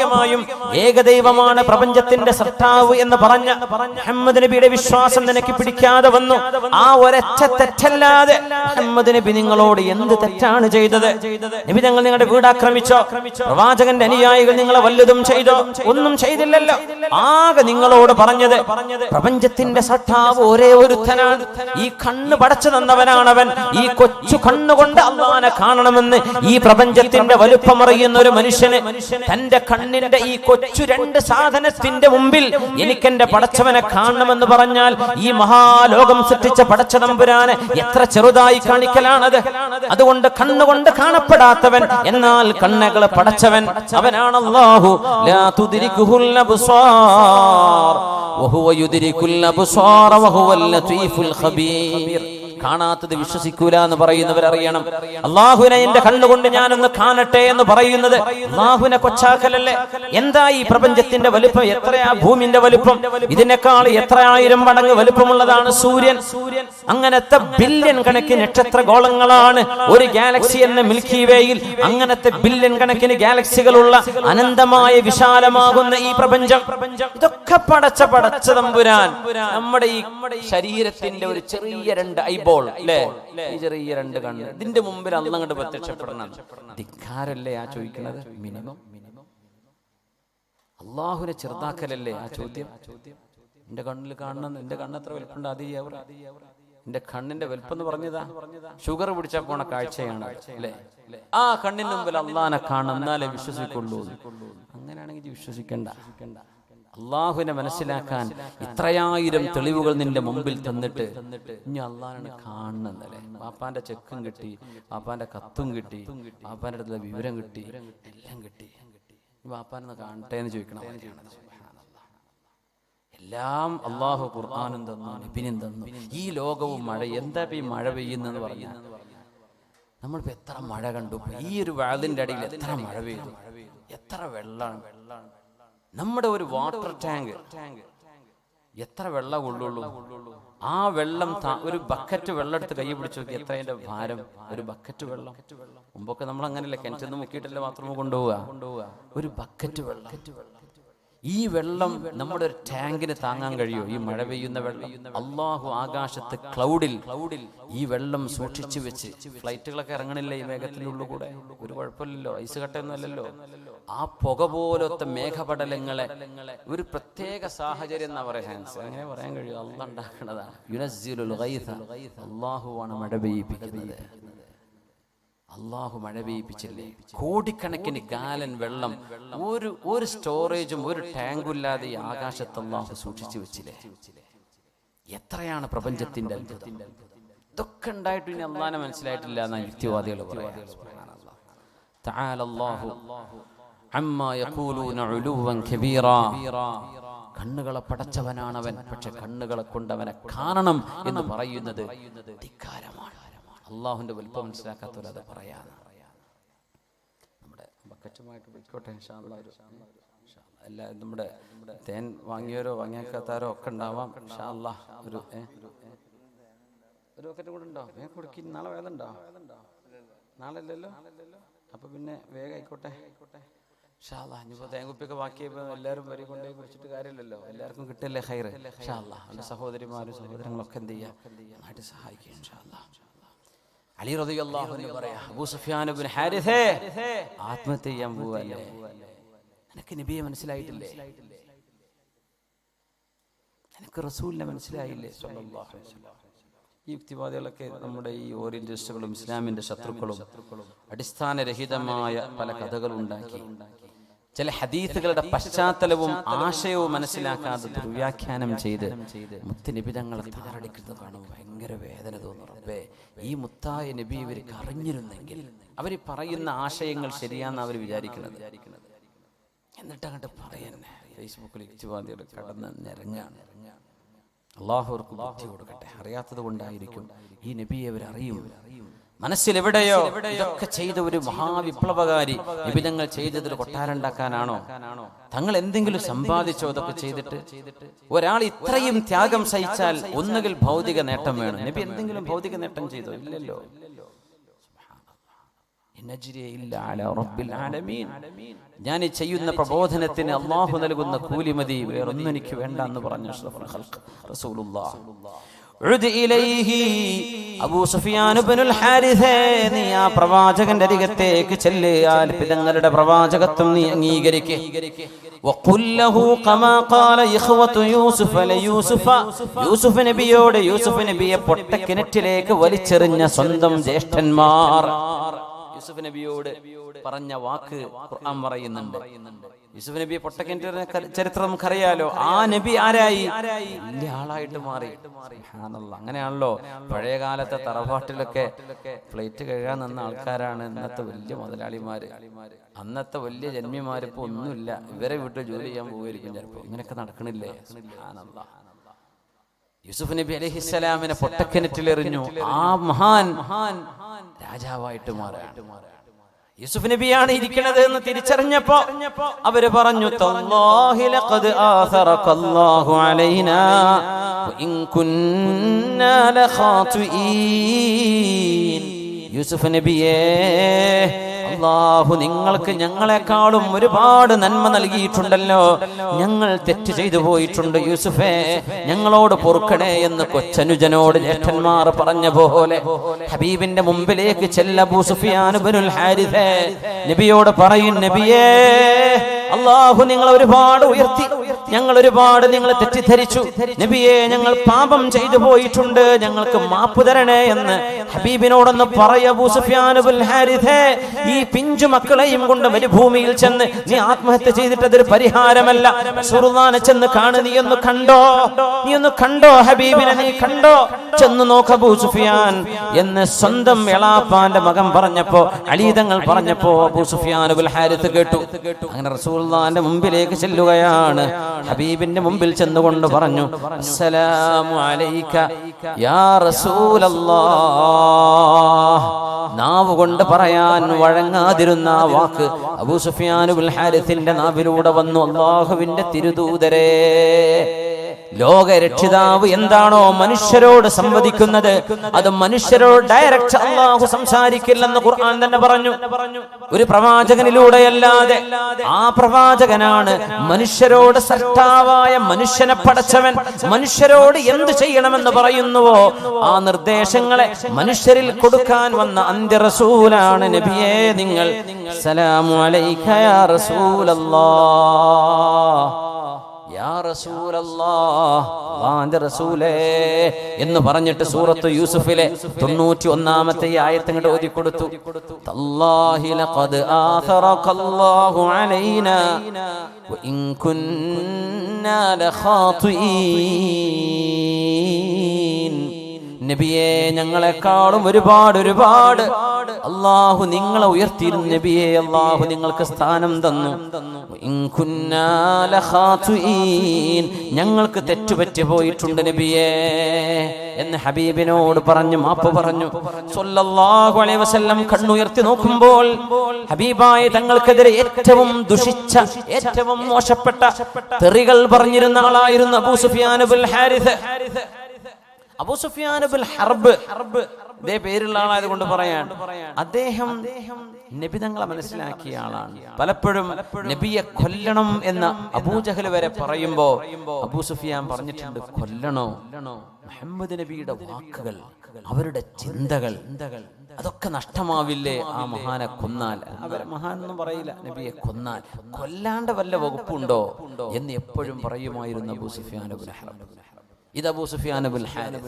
ഏകദൈവമാണ് പ്രപഞ്ചത്തിന്റെ സൃഷ്ടാവ് എന്ന് പറഞ്ഞ മുഹമ്മദ് നബിയുടെ വിശ്വാസം നിനക്ക് പിടിക്കാതെ വന്നു. ആ ഒരൊറ്റ തെറ്റല്ലാതെ മുഹമ്മദ് നബി നിങ്ങളോട് എന്ത് തെറ്റാണ് ചെയ്തത്? നബി തങ്ങൾ നിങ്ങളുടെ വീട് ആക്രമിച്ചോ? പ്രവാചകന്റെ അനുയായികൾ നിങ്ങളെ വല്ലതും ചെയ്തോ? ഒന്നും ചെയ്തില്ലല്ലോ. ആകെ നിങ്ങളോട് പറഞ്ഞത് പ്രപഞ്ചത്തിന്റെ സൃഷ്ടാവ് ഒരേ ഒരുത്തനാണ്, ഈ കണ്ണ് പടച്ചു തന്നവനാണവൻ, ഈ കൊച്ചു കണ്ണുകൊണ്ട് അല്ലാഹുവിനെ കാണണമെന്ന് ഈ പ്രപഞ്ചത്തിന്റെ വലുപ്പമറിയുന്ന ഒരു മനുഷ്യന് തന്റെ കണ്ണിന്റെ ഈ കൊച്ചു രണ്ട് സാധനത്തിന്റെ മുമ്പിൽ എനിക്ക് എന്റെ പടച്ചവനെ കാണണമെന്ന് പറഞ്ഞാൽ ഈ മഹാലോകം സൃഷ്ടിച്ച പടച്ച തമ്പുരാനെ എത്ര ചെറുതായി കാണിക്കലാണത്. അതുകൊണ്ട് കണ്ണുകൊണ്ട് കാണപ്പെടാത്തവൻ, എന്നാൽ കണ്ണുകളെ പടച്ചവൻ അവനാണ് അല്ലാഹു. ലാ തുദ്രികുൽ അബ്സാർ വഹുവ യുദ്രികുൽ അബ്സാർ വഹുവൽ ലതീഫുൽ ഖബീർ. കാണാത്തത് വിശ്വസിക്കൂല എന്ന് പറയുന്നവരറിയണം, അള്ളാഹുവിനെ എന്റെ കണ്ണുകൊണ്ട് ഞാനൊന്ന് കാണട്ടെ എന്ന് പറയുന്നത് അള്ളാഹുവിനെ കൊച്ചാക്കലല്ലേ? എന്താ ഈ പ്രപഞ്ചത്തിന്റെ വലുപ്പം? എത്രയാ ഭൂമിന്റെ വലുപ്പം? ഇതിനേക്കാൾ എത്ര ആയിരം മടങ്ങ് വലുപ്പമുള്ളതാണ് സൂര്യൻ. അങ്ങനത്തെ ബില്യൺ കണക്കിന് നക്ഷത്ര ഗോളങ്ങളാണ് ഒരു ഗാലക്സി എന്ന മിൽക്കി വേയിൽ. അങ്ങനത്തെ ബില്യൺ കണക്കിന് ഗാലക്സികളുള്ള അനന്തമായ വിശാലമാകുന്ന ഈ പ്രപഞ്ചം, ഇതൊക്കെ പടച്ച തമ്പുരാൻ നമ്മുടെ ഈ ശരീരത്തിന്റെ ഒരു ചെറിയ രണ്ട് ഐബോൾ, ഈ ചെറിയ രണ്ട് കണ്ണ്, ഇതിന്റെ മുമ്പിൽ അള്ളങ്ങോട്ട് പ്രത്യക്ഷപ്പെടണം. ധിക്കാരല്ലേ ആ ചോദിക്കുന്നത്? മിനിമം അള്ളാഹുവിനെ ചെറുതാക്കലല്ലേ ആ ചോദ്യം? എന്റെ കണ്ണിൽ കാണണം, എന്റെ കണ്ണെത്ര വലുപ്പുണ്ട്? എന്റെ കണ്ണിന്റെ വലുപ്പം എന്ന് പറഞ്ഞതാ ഷുഗർ പിടിച്ചാൽ പോണ കാഴ്ചയാണ് അല്ലേ? ആ കണ്ണിന് മുമ്പിൽ അള്ളാഹിനെ കാണണം, എന്നാലേ വിശ്വസിക്കുള്ളൂ. അങ്ങനെയാണെങ്കിൽ വിശ്വസിക്കണ്ട. അള്ളാഹുവിനെ മനസ്സിലാക്കാൻ ഇത്രയായിരം തെളിവുകൾ നിന്റെ മുമ്പിൽ തന്നിട്ട് ഇനി അള്ളാഹിനെ കാണുന്നല്ലേ? പാപ്പാന്റെ ചെക്കും കിട്ടി, പാപ്പാന്റെ കത്തും കിട്ടി, പാപ്പാന്റെ അടുത്തുള്ള വിവരം കിട്ടി, എല്ലാം കിട്ടി. പാപ്പാനെന്ന് കാണട്ടെ എന്ന് ചോദിക്കണം. എല്ലാം അള്ളാഹു ഖുർആനും തന്നു, നബിയും തന്നു. ഈ ലോകവും മഴ, എന്താ ഈ മഴ പെയ്യുന്നെന്ന് പറഞ്ഞാൽ നമ്മളിപ്പോ എത്ര മഴ കണ്ടു. ഈ ഒരു വാതിന്റെ അടിയിൽ എത്ര മഴ പെയ്തു, എത്ര വെള്ളമാണ്. നമ്മുടെ ഒരു വാട്ടർ ടാങ്ക് എത്ര വെള്ളം കൊള്ളുള്ളൂ? ആ വെള്ളം ഒരു ബക്കറ്റ് വെള്ളം എടുത്ത് കൈ പിടിച്ചു നോക്കി, എത്ര അതിന്റെ ഭാരം? ഒരു ബക്കറ്റ് വെള്ളം. മുമ്പൊക്കെ നമ്മൾ അങ്ങനെയല്ല, കിണറ്റിന്ന് മുക്കിയിട്ടല്ലേ ബാത്റൂമിൽ കൊണ്ടുപോവുക. ഒരു ബക്കറ്റ് വെള്ളം. ഈ വെള്ളം നമ്മുടെ ഒരു ടാങ്കിന് താങ്ങാൻ കഴിയോ? ഈ മഴ പെയ്യുന്ന വെള്ളം അള്ളാഹു ആകാശത്ത് ക്ലൗഡിൽ ഈ വെള്ളം സൂക്ഷിച്ചു വെച്ച്, ഫ്ലൈറ്റുകളൊക്കെ ഇറങ്ങണില്ലേ ഈ മേഘത്തിനുള്ളിൽ കൂടെ? ഒരു കുഴപ്പമില്ലല്ലോ, ഐസ് കട്ടയൊന്നുമല്ലല്ലോ. ആ പുക പോലത്തെ മേഘപടലങ്ങളെ ഒരു പ്രത്യേക സാഹചര്യം എന്നാ പറയാ, അങ്ങനെ പറയാൻ കഴിയും. അള്ളാഹ് ഉണ്ടാക്കുന്നതാണ്. യുനസ്സിലുൽ ഗൈഥ, അള്ളാഹുവാണ് മഴ പെയ്യിപ്പിക്കുന്നത്. അള്ളാഹു മഴ പെയ്യിപ്പിച്ചില്ലേ? കോടിക്കണക്കിന് ഗാലൻ വെള്ളം ഒരു സ്റ്റോറേജും ഒരു ടാങ്കും ഇല്ലാതെ ഈ ആകാശത്ത് അള്ളാഹു സൂക്ഷിച്ചു വെച്ചില്ലേ? എത്രയാണ് പ്രപഞ്ചത്തിന്റെ അത്ഭുതം! ഇതൊക്കെ ഉണ്ടായിട്ട് ഇനി അള്ളാഹിനെ മനസ്സിലായിട്ടില്ല എന്നാ യുക്തിവാദികൾ പറയാം. തആലല്ലാഹു അമ്മാ യഖൂലൂന ഉലുവൻ കബീറാ. കണ്ണുകളെ പടച്ചവനാണവൻ, പക്ഷെ കണ്ണുകളെ കൊണ്ട് അവനെ കാണണം എന്ന് പറയുന്നത് ധിക്കാരമാണ്. അള്ളാഹുവിന്റെ വലുപ്പം മനസ്സിലാക്കാത്തവരത് പറയാതെ നമ്മുടെ ബക്കറ്റുമായിട്ട് പോയിക്കോട്ടെ. അല്ല, നമ്മുടെ തേൻ വാങ്ങിയവരോ വാങ്ങിയാക്കാത്തവരോ ഒക്കെ ഉണ്ടാവാം. ഒരു ബക്കറ്റും കൂടെ ഉണ്ടോ? വേഗം കൊടുക്കി. നാളെ വേദന ഉണ്ടോ? നാളെ അല്ലല്ലോ. അപ്പൊ പിന്നെ വേഗം ആയിക്കോട്ടെ. ഇനിയിപ്പോ തേങ്കുപ്പിയൊക്കെ ബാക്കിയപ്പോ എല്ലാവരും വരി കൊണ്ടുപോയി കുടിച്ചിട്ട് കാര്യമില്ലല്ലോ, എല്ലാവർക്കും കിട്ടല്ലേ ഹൈറ്. എന്റെ സഹോദരിമാരും സഹോദരങ്ങളൊക്കെ എന്ത് ചെയ്യാ, നന്നായിട്ട് സഹായിക്കുക. അലി റളിയല്ലാഹു അൻഹു പറയാ, അബൂ സുഫിയാൻ ഇബ്നു ഹാരിസേ ആത്മഹത്യ ചെയ്യാൻ പോവല്ലേ? നിനക്ക് നബിയെ മനസ്സിലായിട്ടില്ലേ? നിനക്ക് റസൂലിനെ മനസ്സിലായില്ലേ? സ്വല്ലല്ലാഹു അലൈഹി വസല്ലം. ഈ യുക്തിവാദികളൊക്കെ നമ്മുടെ ഈ ഓറിയന്റലിസ്റ്റുകളും ഇസ്ലാമിന്റെ ശത്രുക്കളും അടിസ്ഥാനരഹിതമായ പല കഥകളും ഉണ്ടാക്കി, ചില ഹദീസുകളുടെ പശ്ചാത്തലവും ആശയവും മനസ്സിലാക്കാതെ ദുർവ്യാഖ്യാനം ചെയ്ത് മുത്തുനബി തങ്ങളെ താറടിക്കുന്നത് കാണുമ്പോൾ ഭയങ്കര വേദന തോന്നും. റബ്ബേ, ഈ മുത്തായ നബി ഇവർക്ക് അറിഞ്ഞിരുന്നെങ്കിൽ. അവർ പറയുന്ന ആശയങ്ങൾ ശരിയാന്ന് അവർ വിചാരിക്കുന്നത്. എന്നിട്ട് അങ്ങോട്ട് പറയുന്നേ ഫേസ്ബുക്കിൽ യുക്തിവാദികൾ കടന്ന് നിരങ്ങാണ്. അള്ളാഹു അവർക്ക് ബുദ്ധി കൊടുക്കട്ടെ. അറിയാത്തത് കൊണ്ടായിരിക്കും. ഈ നബിയെ അവർ അറിയും. മനസ്സിൽ എവിടെയോ ഇതൊക്കെ ചെയ്ത ഒരു മഹാവിപ്ലവകാരി നിബിധങ്ങൾ ചെയ്തതിൽ കൊട്ടാരണ്ടാക്കാനാണോ? തങ്ങൾ എന്തെങ്കിലും സമ്പാദിച്ചോ? അതൊക്കെ ചെയ്തിട്ട് ഒരാൾ ഇത്രയും ത്യാഗം സഹിച്ചാൽ ഒന്നുകിൽ ഭൗതിക നേട്ടം വേണം. നബി എന്തെങ്കിലും ഭൗതിക നേട്ടം ചെയ്തോ? ഇല്ലല്ലോ. ഞാൻ ഈ ചെയ്യുന്ന പ്രബോധനത്തിന് അള്ളാഹു നൽകുന്ന കൂലി മതി, വേറൊന്നും എനിക്ക് വേണ്ട എന്ന് പറഞ്ഞു റസൂലുള്ളാഹ്. അബൂ സുഫിയാൻ ഇബ്നുൽ ഹാരിസ, നീ ആ പ്രവാചകന്റെ അരികത്തേക്ക് ചെല്ലുക, പിതങ്ങളുടെ പ്രവാചകത്വം നീ അംഗീകരിക്കുക. വഖുൽ ലഹു കമാ ഖാല ഇഖ്വതു യൂസുഫ ലയൂസുഫ. യൂസുഫ് നബിയോട് യൂസുഫ് നബിയെ പൊട്ടക്കിണറ്റിലേക്ക് വലിച്ചെറിഞ്ഞ സ്വന്തം ജ്യേഷ്ഠന്മാർ യൂസുഫ് നബിയോട് പറഞ്ഞ വാക്ക് ഖുർആൻ പറയുന്നുണ്ട്. യൂസുഫ് നബിയെ പൊട്ടക്കിണറ്റിന്റെ ചരിത്രം നമുക്കറിയാലോ. ആ നബി ആരായി? വലിയ ആളായിട്ട് മാറി. സുബ്ഹാനല്ലാഹ്. അങ്ങനെയാണല്ലോ പഴയ കാലത്തെ തറവാട്ടിലൊക്കെ പ്ലേറ്റ് കഴുകാൻ നിന്ന ആൾക്കാരാണ് ഇന്നത്തെ വലിയ മുതലാളിമാര്. അന്നത്തെ വലിയ ജന്മിമാരിപ്പോ ഒന്നുമില്ല. ഇവരെ വീട്ടിൽ ജോലി ചെയ്യാൻ പോവുമായിരിക്കും ചിലപ്പോ. ഇങ്ങനെയൊക്കെ നടക്കണില്ലേ? സുബ്ഹാനല്ലാഹ്. യൂസുഫ് നബി അലൈഹിസ്സലാമിനെ പൊട്ടക്കിണറ്റിലെറിഞ്ഞു. ആ മഹാൻ രാജാവായിട്ട് മാറാണ്. യൂസുഫ് നബിയാണ് ഇരിക്കുന്നത് എന്ന് തിരിച്ചറിഞ്ഞപ്പോ അവര് പറഞ്ഞു, തല്ലാഹി ലഖദ് ആസറകല്ലാഹു അലൈനാ വഇൻ കുന്നാ ലഖാതിഈൻ. യൂസുഫ് നബിയേ, അല്ലാഹു നിങ്ങൾക്ക് ഞങ്ങളെക്കാളും ഒരുപാട് നന്മ നൽകിയിട്ടുണ്ടല്ലോ. ഞങ്ങൾ തെറ്റ് ചെയ്തു പോയിട്ടുണ്ട്. യൂസുഫേ, ഞങ്ങളോട് പൊറുക്കണേ എന്ന് കൊച്ചനുജനോട് ജ്യേഷ്ഠന്മാർ പറഞ്ഞ പോലെ ഹബീബിന്റെ മുമ്പിലേക്ക് ചെല്ല അബൂ സുഫിയാൻ ഇബ്നുൽ ഹാരിഥ നബിയോട് പറയും, നബിയേ, അല്ലാഹു നിങ്ങളെ ഒരുപാട് ഉയർത്തി, ഞങ്ങൾ ഒരുപാട് നിങ്ങളെ തെറ്റിദ്ധരിച്ചു. നബിയെ, ഞങ്ങൾ പാപം ചെയ്തു പോയിട്ടുണ്ട്, ഞങ്ങൾക്ക് മാപ്പ് തരണേ എന്ന് ഹബീബിനോടൊന്ന് പറയ. അബൂ സുഫിയാൻ ഇബ്നുൽ ഹാരിഥ, ഈ പിഞ്ചു മക്കളെയും കൊണ്ട് മരുഭൂമിയിൽ ചെന്ന് നീ ആത്മഹത്യ ചെയ്തിട്ട് അതൊരു പരിഹാരമല്ല. റസൂലുള്ളാഹിനെ ചെന്ന് കാണു. നീ ഒന്ന് കണ്ടോ ഹബീബിനെ, നീ കണ്ടോ? ചെന്ന് നോക്ക് അബൂ സുഫിയാൻ എന്ന് സ്വന്തം എളാപ്പാന്റെ മകൻ പറഞ്ഞപ്പോ, അലി തങ്ങൾ പറഞ്ഞപ്പോ അബൂ സുഫിയാൻ ഇബ്നുൽ ഹാരിഥ കേട്ടു. അങ്ങനെ റസൂലുള്ളാഹിന്റെ മുമ്പിലേക്ക് ചെല്ലുകയാണ്. ഹബീബിന്റെ മുമ്പിൽ ചെന്നുകൊണ്ട് പറഞ്ഞു, അസ്സലാമു അലൈക യാ റസൂലല്ലാഹ്. നാവ് കൊണ്ട് പറയാൻ വഴങ്ങാതിരുന്ന ആ വാക്ക് അബൂ സുഫിയാൻ ഇബ്നുൽ ഹാരിഥിന്റെ നാവിലൂടെ വന്നു, അല്ലാഹുവിന്റെ തിരുദൂതരേ, ലോകരക്ഷിതാവ് എന്താണോ മനുഷ്യരോട് സംവദിക്കുന്നത് അത് മനുഷ്യരോട് ഡയറക്റ്റ് അല്ലാഹു സംസാരിക്കില്ലെന്ന് ഖുർആൻ തന്നെ പറഞ്ഞു. ഒരു പ്രവാചകനിലൂടെയല്ലാതെ. ആ പ്രവാചകനാണ് മനുഷ്യരോട് സൃഷ്ടാവായ മനുഷ്യനെ പടച്ചവൻ മനുഷ്യരോട് എന്ത് ചെയ്യണമെന്ന് പറയുന്നുവോ ആ നിർദ്ദേശങ്ങളെ മനുഷ്യരിൽ കൊടുക്കാൻ വന്ന അന്ത്യ റസൂലാണ് നബിയേ നിങ്ങൾ. സലാമു അലൈക യാ റസൂലല്ലാഹ്, യാ റസൂലല്ലാഹ്, അല്ലാഹുവിന്റെ റസൂലേ എന്ന് പറഞ്ഞിട്ട് സൂറത്ത് യൂസുഫിലെ 91-ാമത്തെ ആയത്ത് അങ്ങോട്ട് ഓതി കൊടുത്തു. തല്ലാഹി ലഖദ് ആസറകല്ലാഹു അലൈനാ വഇൻ കുന്നാ ലഖാതിഈൻ. നബിയെ, ഞങ്ങളെക്കാളും ഒരുപാട് അല്ലാഹു നിങ്ങളെ ഉയർത്തിയിരുന്നു. നബിയെ, അല്ലാഹു നിങ്ങൾക്ക് സ്ഥാനം തന്നു. ഞങ്ങൾക്ക് തെറ്റുപറ്റി പോയിട്ടുണ്ട് നബിയെ എന്ന് ഹബീബിനോട് പറഞ്ഞു മാപ്പ് പറഞ്ഞു. സ്വല്ലല്ലാഹു അലൈഹി വസല്ലം കണ്ണുയർത്തി നോക്കുമ്പോൾ ഹബീബായ തങ്ങൾക്കെതിരെ ഏറ്റവും ദുഷിച്ച, ഏറ്റവും മോശപ്പെട്ട തെറികൾ പറഞ്ഞിരുന്ന ആളായിരുന്നു അബൂ സുഫിയാൻ ഇബ്നുൽ ഹാരിഥ. അബൂ സുഫിയാൻ ഇബ്നുൽ ഹർബ്, ഇതേ പേരുള്ള ആളായത് കൊണ്ട് പറയാൻ, അദ്ദേഹം നബി തങ്ങളെ മനസ്സിലാക്കിയ ആളാണ്. പലപ്പോഴും നബിയെ കൊല്ലണം എന്ന അബൂജഹൽ വരെ പറയുമ്പോ അബൂ സുഫിയാൻ പറഞ്ഞിട്ടുണ്ട്, കൊല്ലണോ? മുഹമ്മദ് നബിയുടെ വാക്കുകൾ, അവരുടെ ചിന്തകൾ, അതൊക്കെ നഷ്ടമാവില്ലേ ആ മഹാനെ കൊന്നാൽ? അവരെ മഹാൻ ഒന്നും പറയില്ല, നബിയെ കൊന്നാൽ. കൊല്ലാണ്ട് വല്ല വകുപ്പുണ്ടോ എന്ന് എപ്പോഴും പറയുമായിരുന്നു അബൂ സുഫിയാൻ ഇബ്നുൽ ഹർബ്. ഇത് അബൂ സുഫിയാൻ ഇബ്നുൽ ഹാരിഥ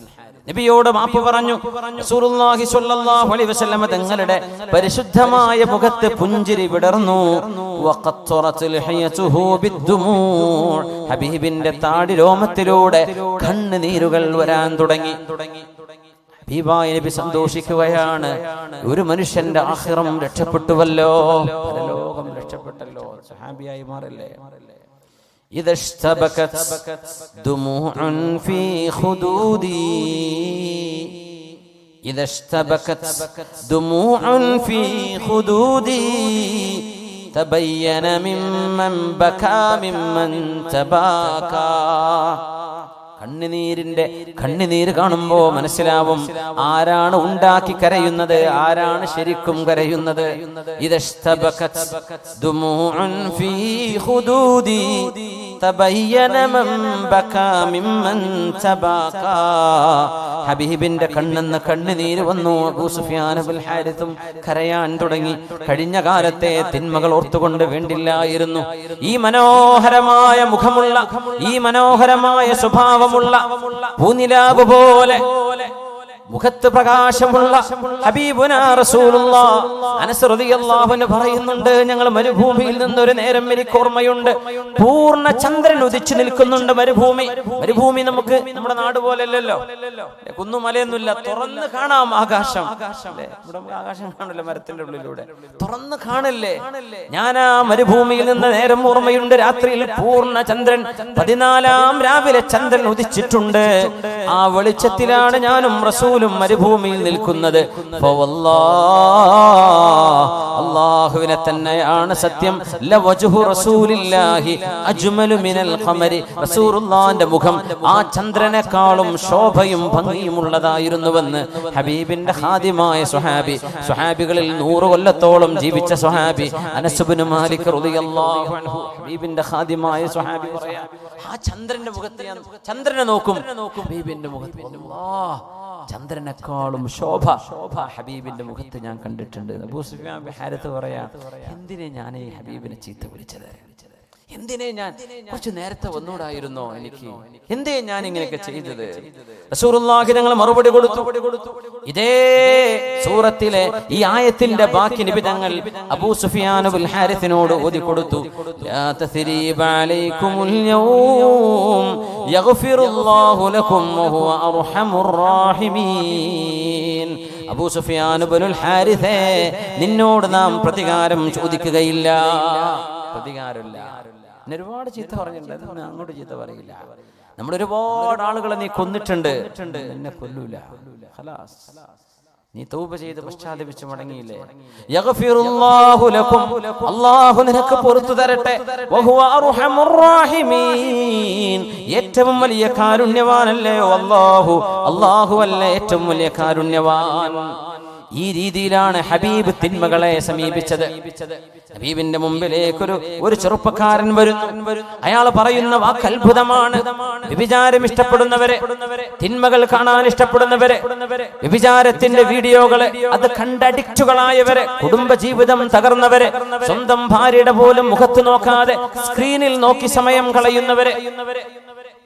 നബിയോട് മാപ്പ് പറഞ്ഞു. റസൂലുള്ളാഹി സ്വല്ലല്ലാഹു അലൈഹി വസല്ലം തങ്ങളുടെ പരിശുദ്ധമായ മുഖത്ത് പുഞ്ചിരി വിടർന്നു. വഖത്തറത് ലഹിയതുഹു ബിദ്ദുമൂ, ഹബീബിന്റെ താടി രോമത്തിലൂടെ കണ്ണുനീരുകൾ വരാൻ തുടങ്ങി. ഹബീബായ നബി സന്തോഷിക്കുകയാണ്. ഒരു മനുഷ്യന്റെ ആഖിറം രക്ഷപ്പെട്ടുവല്ലോ, പരലോകം രക്ഷപ്പെട്ടല്ലോ, സഹാബിയായി മാറല്ലേ. إذا اشتبكت دموع في خدودي إذا اشتبكت دموع في خدودي تبين ممن بكى ممن تباكى. കണ്ണുനീര് കാണുമ്പോ മനസ്സിലാവും ആരാണ് ഉണ്ടാക്കി കരയുന്നത്, ആരാണ് ശരിക്കും കരയുന്നത്. ഇദശ്തബകത് ദുമൂഉൻ ഫീ ഖുദൂദി തബയ്യന മൻ ബകാ മിമ്മൻ തബാകാ. ഹബീബിന്റെ കണ്ണെന്ന് കണ്ണുനീര് വന്നു. അബൂ സുഫിയാൻ ഇബ്നുൽ ഹാരിഥും കരയാൻ തുടങ്ങി. കഴിഞ്ഞ കാലത്തെ തിന്മകൾ ഓർത്തുകൊണ്ട് വേണ്ടില്ലായിരുന്നു ഈ മനോഹരമായ മുഖമുള്ള, ഈ മനോഹരമായ സ്വഭാവമുള്ള പൂനിലാവ് പോലെ മുഖത്ത് പ്രകാശമുള്ള ഹബീബുനാ റസൂലുള്ളാഹ്. അനസ് റളിയല്ലാഹു അൻഹു പറയുന്നുണ്ട്, ഞങ്ങൾ മരുഭൂമിയിൽ നിന്നൊരു നേരം എനിക്ക് ഓർമ്മയുണ്ട്, പൂർണ്ണ ചന്ദ്രൻ ഉദിച്ചു നിൽക്കുന്നുണ്ട്. മരുഭൂമി നമുക്ക് നമ്മുടെ നാട് പോലെയല്ലല്ലോ, കുന്നുമലയൊന്നുമില്ല, തുറന്ന് കാണാം ആകാശം. ഇവിടെ നമുക്ക് ആകാശം കാണില്ല, മരത്തിന്റെ ഉള്ളിലൂടെ തുറന്ന് കാണില്ലേ. ഞാൻ ആ മരുഭൂമിയിൽ നിന്ന് നേരം ഓർമ്മയുണ്ട്, രാത്രിയിൽ പൂർണ്ണ ചന്ദ്രൻ, 14-ാം രാവിലെ ചന്ദ്രൻ ഉദിച്ചിട്ടുണ്ട്. ആ വെളിച്ചത്തിലാണ് ഞാനും റസൂലും മരുഭൂമിയിൽ നിൽക്കുന്നത്. അല്ലാഹുവിനെ തന്നെയാണ് സത്യം, ലവജ്ഹു റസൂലില്ലാഹി അജ്മലു മിനൽ ഖമരി, റസൂലുള്ളാഹിന്റെ മുഖം ആ ചന്ദ്രനേക്കാളും ശോഭയും ഭംഗിയുമുള്ളതായിരുന്നുവെന്ന് ഹബീബിന്റെ ഖാദിമായ സ്വഹാബികളിൽ 100 കൊല്ലത്തോളം ജീവിച്ച സ്വഹാബി അനസ് ഇബ്നു മാലിക് റളിയല്ലാഹു അൻഹു, ഹബീബിന്റെ ഖാദിമായ സ്വഹാബി പറയാ, ആ ചന്ദ്രന്റെ മുഖത്ത് ഞാൻ ചന്ദ്രനെ നോക്കും, ഹബീബിന്റെ മുഖത്ത് അല്ലാഹ് ചന്ദ്രനേക്കാളും ശോഭ ഹബീബിന്റെ മുഖത്ത് ഞാൻ കണ്ടിട്ടുണ്ട്. അബൂ സുഫിയാൻ ബിൻ ഹാരിത്ത് പറയാ, എന്തിനെ ഞാൻ ഈ ഹബീബിനെ ചീത്ത വിളിച്ചത്, എന്തിനെ ഞാൻ കുറച്ച് നേരത്തെ വന്നൂടായിരുന്നോ എനിക്ക്, എന്തേ ഞാൻ ഇങ്ങനെയൊക്കെ ചെയ്തത്? റസൂലുള്ളാഹി ഞങ്ങൾ മറുപടി കൊടുത്തു. ഇതേ സൂറത്തിലെ ഈ ആയത്തിന്റെ ബാക്കി നബി തങ്ങൾ അബൂ സുഫിയാൻ ബിൻ ഹാരിത്തിനോട് ഓതി കൊടുത്തു. ലാ തസ്രീബ അലൈക്കുമുൽ യൗം യഗ്ഫിറുല്ലാഹു ലക്കും വഹുവ അർഹമുർ റഹീമീൻ. അബൂ സുഫിയാൻ ബിൻ ഹാരിത്തേ, നിന്നോട് നാം പ്രതികാരം ചോദിക്കുകയില്ല, പ്രതികാരമില്ല. ഒരുപാട് ചീത്ത പറഞ്ഞിട്ടുണ്ട്, അങ്ങോട്ട് ചീത്ത പറയില്ല. നമ്മൾ ഒരുപാട് ആളുകളെ നീ കൊന്നിട്ടുണ്ട്, എന്നെ കൊല്ലൂല. ഖലാസ്, നീ തൗബ ചെയ്ത് പശ്ചാത്തപിച്ച് മടങ്ങിയില്ലേ, യഗ്ഫിറുല്ലാഹു ലക്കും, അല്ലാഹു നിനക്ക് പുറത്തു തരട്ടെ, വഹുവ അർഹമുർ റഹീമീൻ, ഏറ്റവും വലിയ കാരുണ്യവാനല്ലയോ അല്ലാഹു, അല്ലാഹു അല്ലേ ഏറ്റവും വലിയ കാരുണ്യവാൻ. ഈ രീതിയിലാണ് ഹബീബ് തിന്മകളെ സമീപിച്ചത്. ഹബീബിന്റെ മുമ്പിലേക്ക് ഒരു ചെറുപ്പക്കാരൻ വരുന്നു. അയാൾ പറയുന്ന വാക്ക് അത്ഭുതമാണ്. വ്യഭിചാരം ഇഷ്ടപ്പെടുന്നവരെ, തിന്മകൾ കാണാൻ ഇഷ്ടപ്പെടുന്നവരെ, വ്യഭിചാരത്തിന്റെ വീഡിയോകളെ അത് കണ്ടഡിക്റ്റുകളായവരെ, കുടുംബജീവിതം തകർന്നവരെ, സ്വന്തം ഭാര്യയുടെ പോലും മുഖത്ത് നോക്കാതെ സ്ക്രീനിൽ നോക്കി സമയം കളയുന്നവരെ,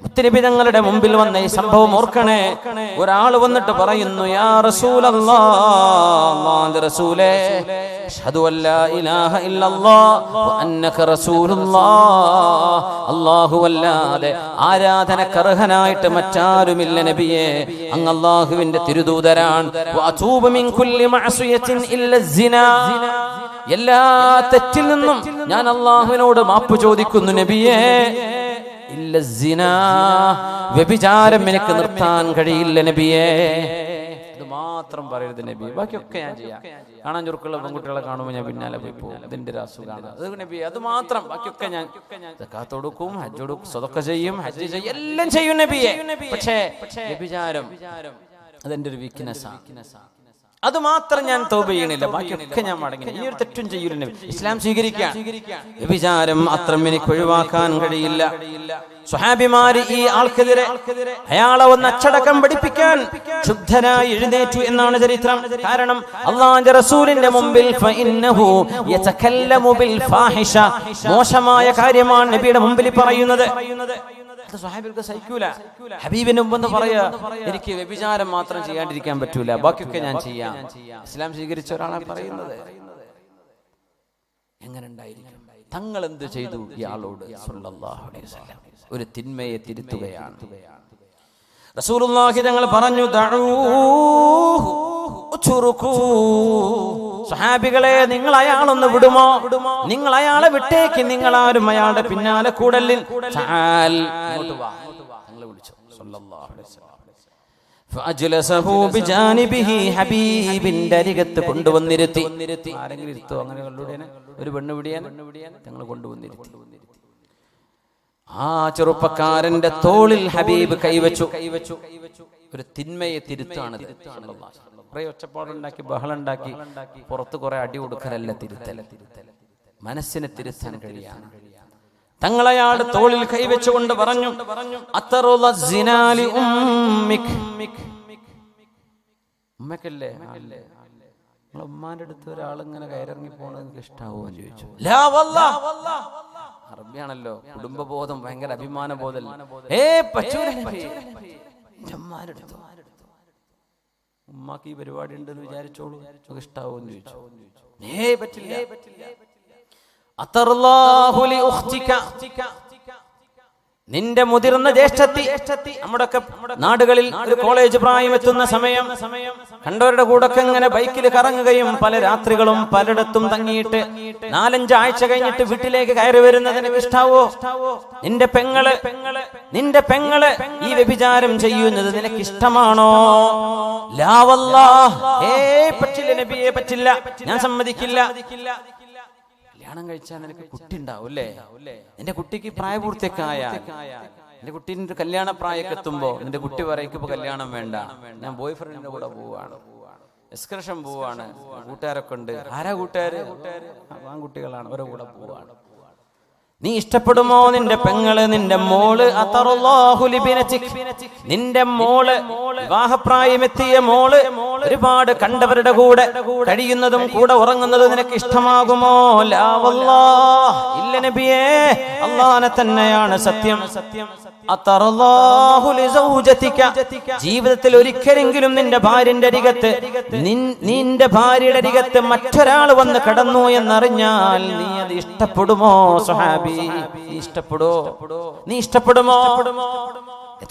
മുത്തനബി തങ്ങളുടെ മുമ്പിൽ വന്ന ഈ സംഭവം ഓർക്കണേ. ഒരാൾ വന്നിട്ട് പറയുന്നു, യാ റസൂലല്ലാഹ്, അല്ലാഹുവിന്റെ റസൂലേ, അഷ്ഹദു അല്ലാ ഇലാഹ ഇല്ലല്ലാഹ് വ അന്നക റസൂലുള്ളാഹ്, അല്ലാഹുവല്ലാതെ ആരാധനക്കർഹനായിട്ട് മറ്റാരുമില്ല നബിയേ, അങ്ങ് അല്ലാഹുവിന്റെ തിരുദൂതരാണ്. വ അതൂബു മിൻ കുല്ലി മഅസിയത്തിൻ ഇല്ല സിനാ, എല്ലാ തെറ്റിൽ നിന്നും ഞാൻ അല്ലാഹുവിനോട് മാപ്പ് ചോദിക്കുന്നു നബിയേ, ഇല്ല സിനാ, വ്യഭിചാരം എനിക്ക് നിർത്താൻ കഴിയില്ല നബിയേ. ഇത് മാത്രം പറയരുത് നബി, ബാക്കിയൊക്കെ ഞാൻ ചെയ്യാം. കാണാൻ ചുരുക്കുള്ള പെൺകുട്ടികളെ കാണുമ്പോൾ ഞാൻ പിന്നാലെ പോയി പോകും, ഇതിന്റെ ഒരു അസുഖമാണ് അത് നബി, അത് മാത്രം, ബാക്കിയൊക്കെ ഞാൻ സകാത്ത് കൊടുക്കും, ഹജ്ജ് കൊടുക്കും, സ്വതക്ക ചെയ്യും, ഹജ്ജ് ചെയ്യും, എല്ലാം ചെയ്യും നബിയെ. പക്ഷേ വ്യഭിചാരം അതെന്റെ ഒരു വീക്ക്നെസ്സാണ്, അത് മാത്രം ഞാൻ തൗബ ചെയ്യണില്ല, ബാക്കിയൊക്കെ ഞാൻ മടങ്ങി, ഈ ഒരു തെറ്റും ചെയ്യൂല. ഇസ്ലാം സ്വീകരിക്കാൻ വ്യഭിചാരം അത്രം എനിക്ക് ഒഴിവാക്കാൻ കഴിയില്ല. സ്വഹാബിമാര് ഈ ആൾക്കെതിരെ അയാളെ ഒന്ന് അച്ചടക്കം പഠിപ്പിക്കാൻ ക്ഷുബ്ധനായി എഴുന്നേറ്റു എന്നാണ് ചരിത്രം. കാരണം അല്ലാഹുവിന്റെ റസൂലിന്റെ മുമ്പിൽ ഫഇന്നഹു യതകല്ലമു ബിൽ ഫാഹിഷ, മോശമായ കാര്യമാണ് നബിയുടെ മുമ്പിൽ പറയുന്നത്. സ്വഹാബികൾക്ക് സഹിക്കൂല. ഹബീബിന് മുമ്പെന്ന് പറയാ, എനിക്ക് വ്യഭിചാരം മാത്രം ചെയ്യാണ്ടിരിക്കാൻ പറ്റൂല, ബാക്കിയൊക്കെ ഞാൻ ചെയ്യാം. ഇസ്ലാം സ്വീകരിച്ച ഒരാളാണ് പറയുന്നത്. എങ്ങനെ ഉണ്ടായിരിക്കും? തങ്ങൾ എന്ത് ചെയ്തു ഇയാളോട്? സല്ലല്ലാഹു അലൈഹി വസല്ലം ഒരു തിന്മയെ തിരുത്തുകയാണ്. റസൂലുള്ളാഹി തങ്ങൾ പറഞ്ഞു, ദഊഹു ഉത്റുകൂ, സ്വഹാബികളെ നിങ്ങൾ അയാളൊന്ന് വിടുമോ? നിങ്ങൾ അയാളെ വിട്ടേക്ക്, നിങ്ങൾ ആരും അയാളുടെ പിന്നാലെ കൂടലിൽ. ഹബീബിന്റെ അരികത്ത് കൊണ്ടുവന്നിരുത്തി. ആരെങ്കിലും ഇരുത്തോ? അങ്ങനെ ഒരു പെണ്ണ് പിടിയാൻ ഞങ്ങൾ കൊണ്ടുവന്നിരുത്തി. ആ ചെറുപ്പക്കാരന്റെ തോളിൽ ഹബീബ് കൈവച്ചു. ഒരു തിന്മയെ തിരുത്താണിത്. കുറെ ഒച്ചപ്പാടുണ്ടാക്കി, ബഹളുണ്ടാക്കി, പുറത്ത് കുറെ അടി കൊടുക്കലല്ല തിരുത്തൽ, മനസ്സിനെ തിരുത്താൻ കഴിയാണ്. തങ്ങളയാളുടെ തോളിൽ കൈവച്ചുകൊണ്ട് പറഞ്ഞു, ഉമ്മക്കല്ലേ, നിങ്ങളെ ഉമ്മാന്റെ അടുത്ത് ഒരാളിങ്ങനെ കയറിറങ്ങി പോണത് നിങ്ങൾക്ക് ഇഷ്ടാവോ എന്ന് ചോദിച്ചു. അറബിയാണല്ലോ, കുടുംബബോധം, ഭയങ്കര അഭിമാന ബോധം. ഉമ്മാക്ക് ഈ പരിപാടി ഉണ്ടെന്ന് വിചാരിച്ചോളൂ, നമുക്ക് ഇഷ്ടാവോന്ന് ചോദിച്ചു. പറ്റില്ല. അത്തറുല്ലാഹു ലി ഉഖ്തിക, നിന്റെ മുതിർന്ന ജ്യേഷ്ഠത്തി. നമ്മുടെയൊക്കെ നാടുകളിൽ ഒരു കോളേജ് പ്രായം എത്തുന്ന സമയം കണ്ടവരുടെ കൂടൊക്കെ ഇങ്ങനെ ബൈക്കിൽ കറങ്ങുകയും പല രാത്രികളും പലയിടത്തും തങ്ങിയിട്ട് 4-5 ആഴ്ച കഴിഞ്ഞിട്ട് വീട്ടിലേക്ക് കയറി വരുന്നതിന് ഇഷ്ടാവോ? നിന്റെ പെങ്ങള് ഈ വ്യഭിചാരം ചെയ്യുന്നത് നിനക്ക് ഇഷ്ടമാണോ? ലാ വല്ലാഹ്, പറ്റില്ല നബിയെ, പറ്റില്ല, ഞാൻ സമ്മതിക്കില്ല. കല്യാണം കഴിച്ചാൽ നിനക്ക് കുട്ടി ഉണ്ടാവും അല്ലേ? നിന്റെ കുട്ടിക്ക് പ്രായപൂർത്തിയൊക്കെ നിന്റെ കുട്ടീൻ്റെ കല്യാണ പ്രായമൊക്കെ എത്തുമ്പോ നിന്റെ കുട്ടി പറയും ഇപ്പൊ കല്യാണം വേണ്ട, ഞാൻ ബോയ് ഫ്രണ്ടിന്റെ കൂടെ പോവാണ്, എക്സ്കർഷൻ പോവാണ്, കൂട്ടുകാരൊക്കെ ഉണ്ട്. ആരാ കൂട്ടുകാര്? ആൺകുട്ടികളാണ്, അവരുടെ കൂടെ പോവാണ്. നീ ഇഷ്ടപ്പെടുമോ നിന്റെ പെങ്ങള്, നിന്റെ മോള്? അത്തറുല്ലാഹു ലിബിനതിക്, നിന്റെ മോള്, വിവാഹപ്രായമെത്തിയ മോള് ഒരുപാട് കണ്ടവരുടെ കൂടെ കഴിയുന്നതും കൂടെ ഉറങ്ങുന്നതും നിനക്ക് ഇഷ്ടമാകുമോ? ലാ വല്ലാഹ്, ഇല്ല നബിയേ, അല്ലാഹനെ തന്നെയാണ് സത്യം. അത്തറുല്ലാഹു ലിസൗജതിക, ജീവിതത്തിൽ ഒരിക്കലെങ്കിലും നിന്റെ ഭാര്യന്റെ അരികത്ത് മറ്റൊരാൾ വന്ന് കടന്നു എന്നറിഞ്ഞാൽ നീ അത് ഇഷ്ടപ്പെടുമോ? സ്വഹാബി, നീ ഇഷ്ടപ്പെടുമോ?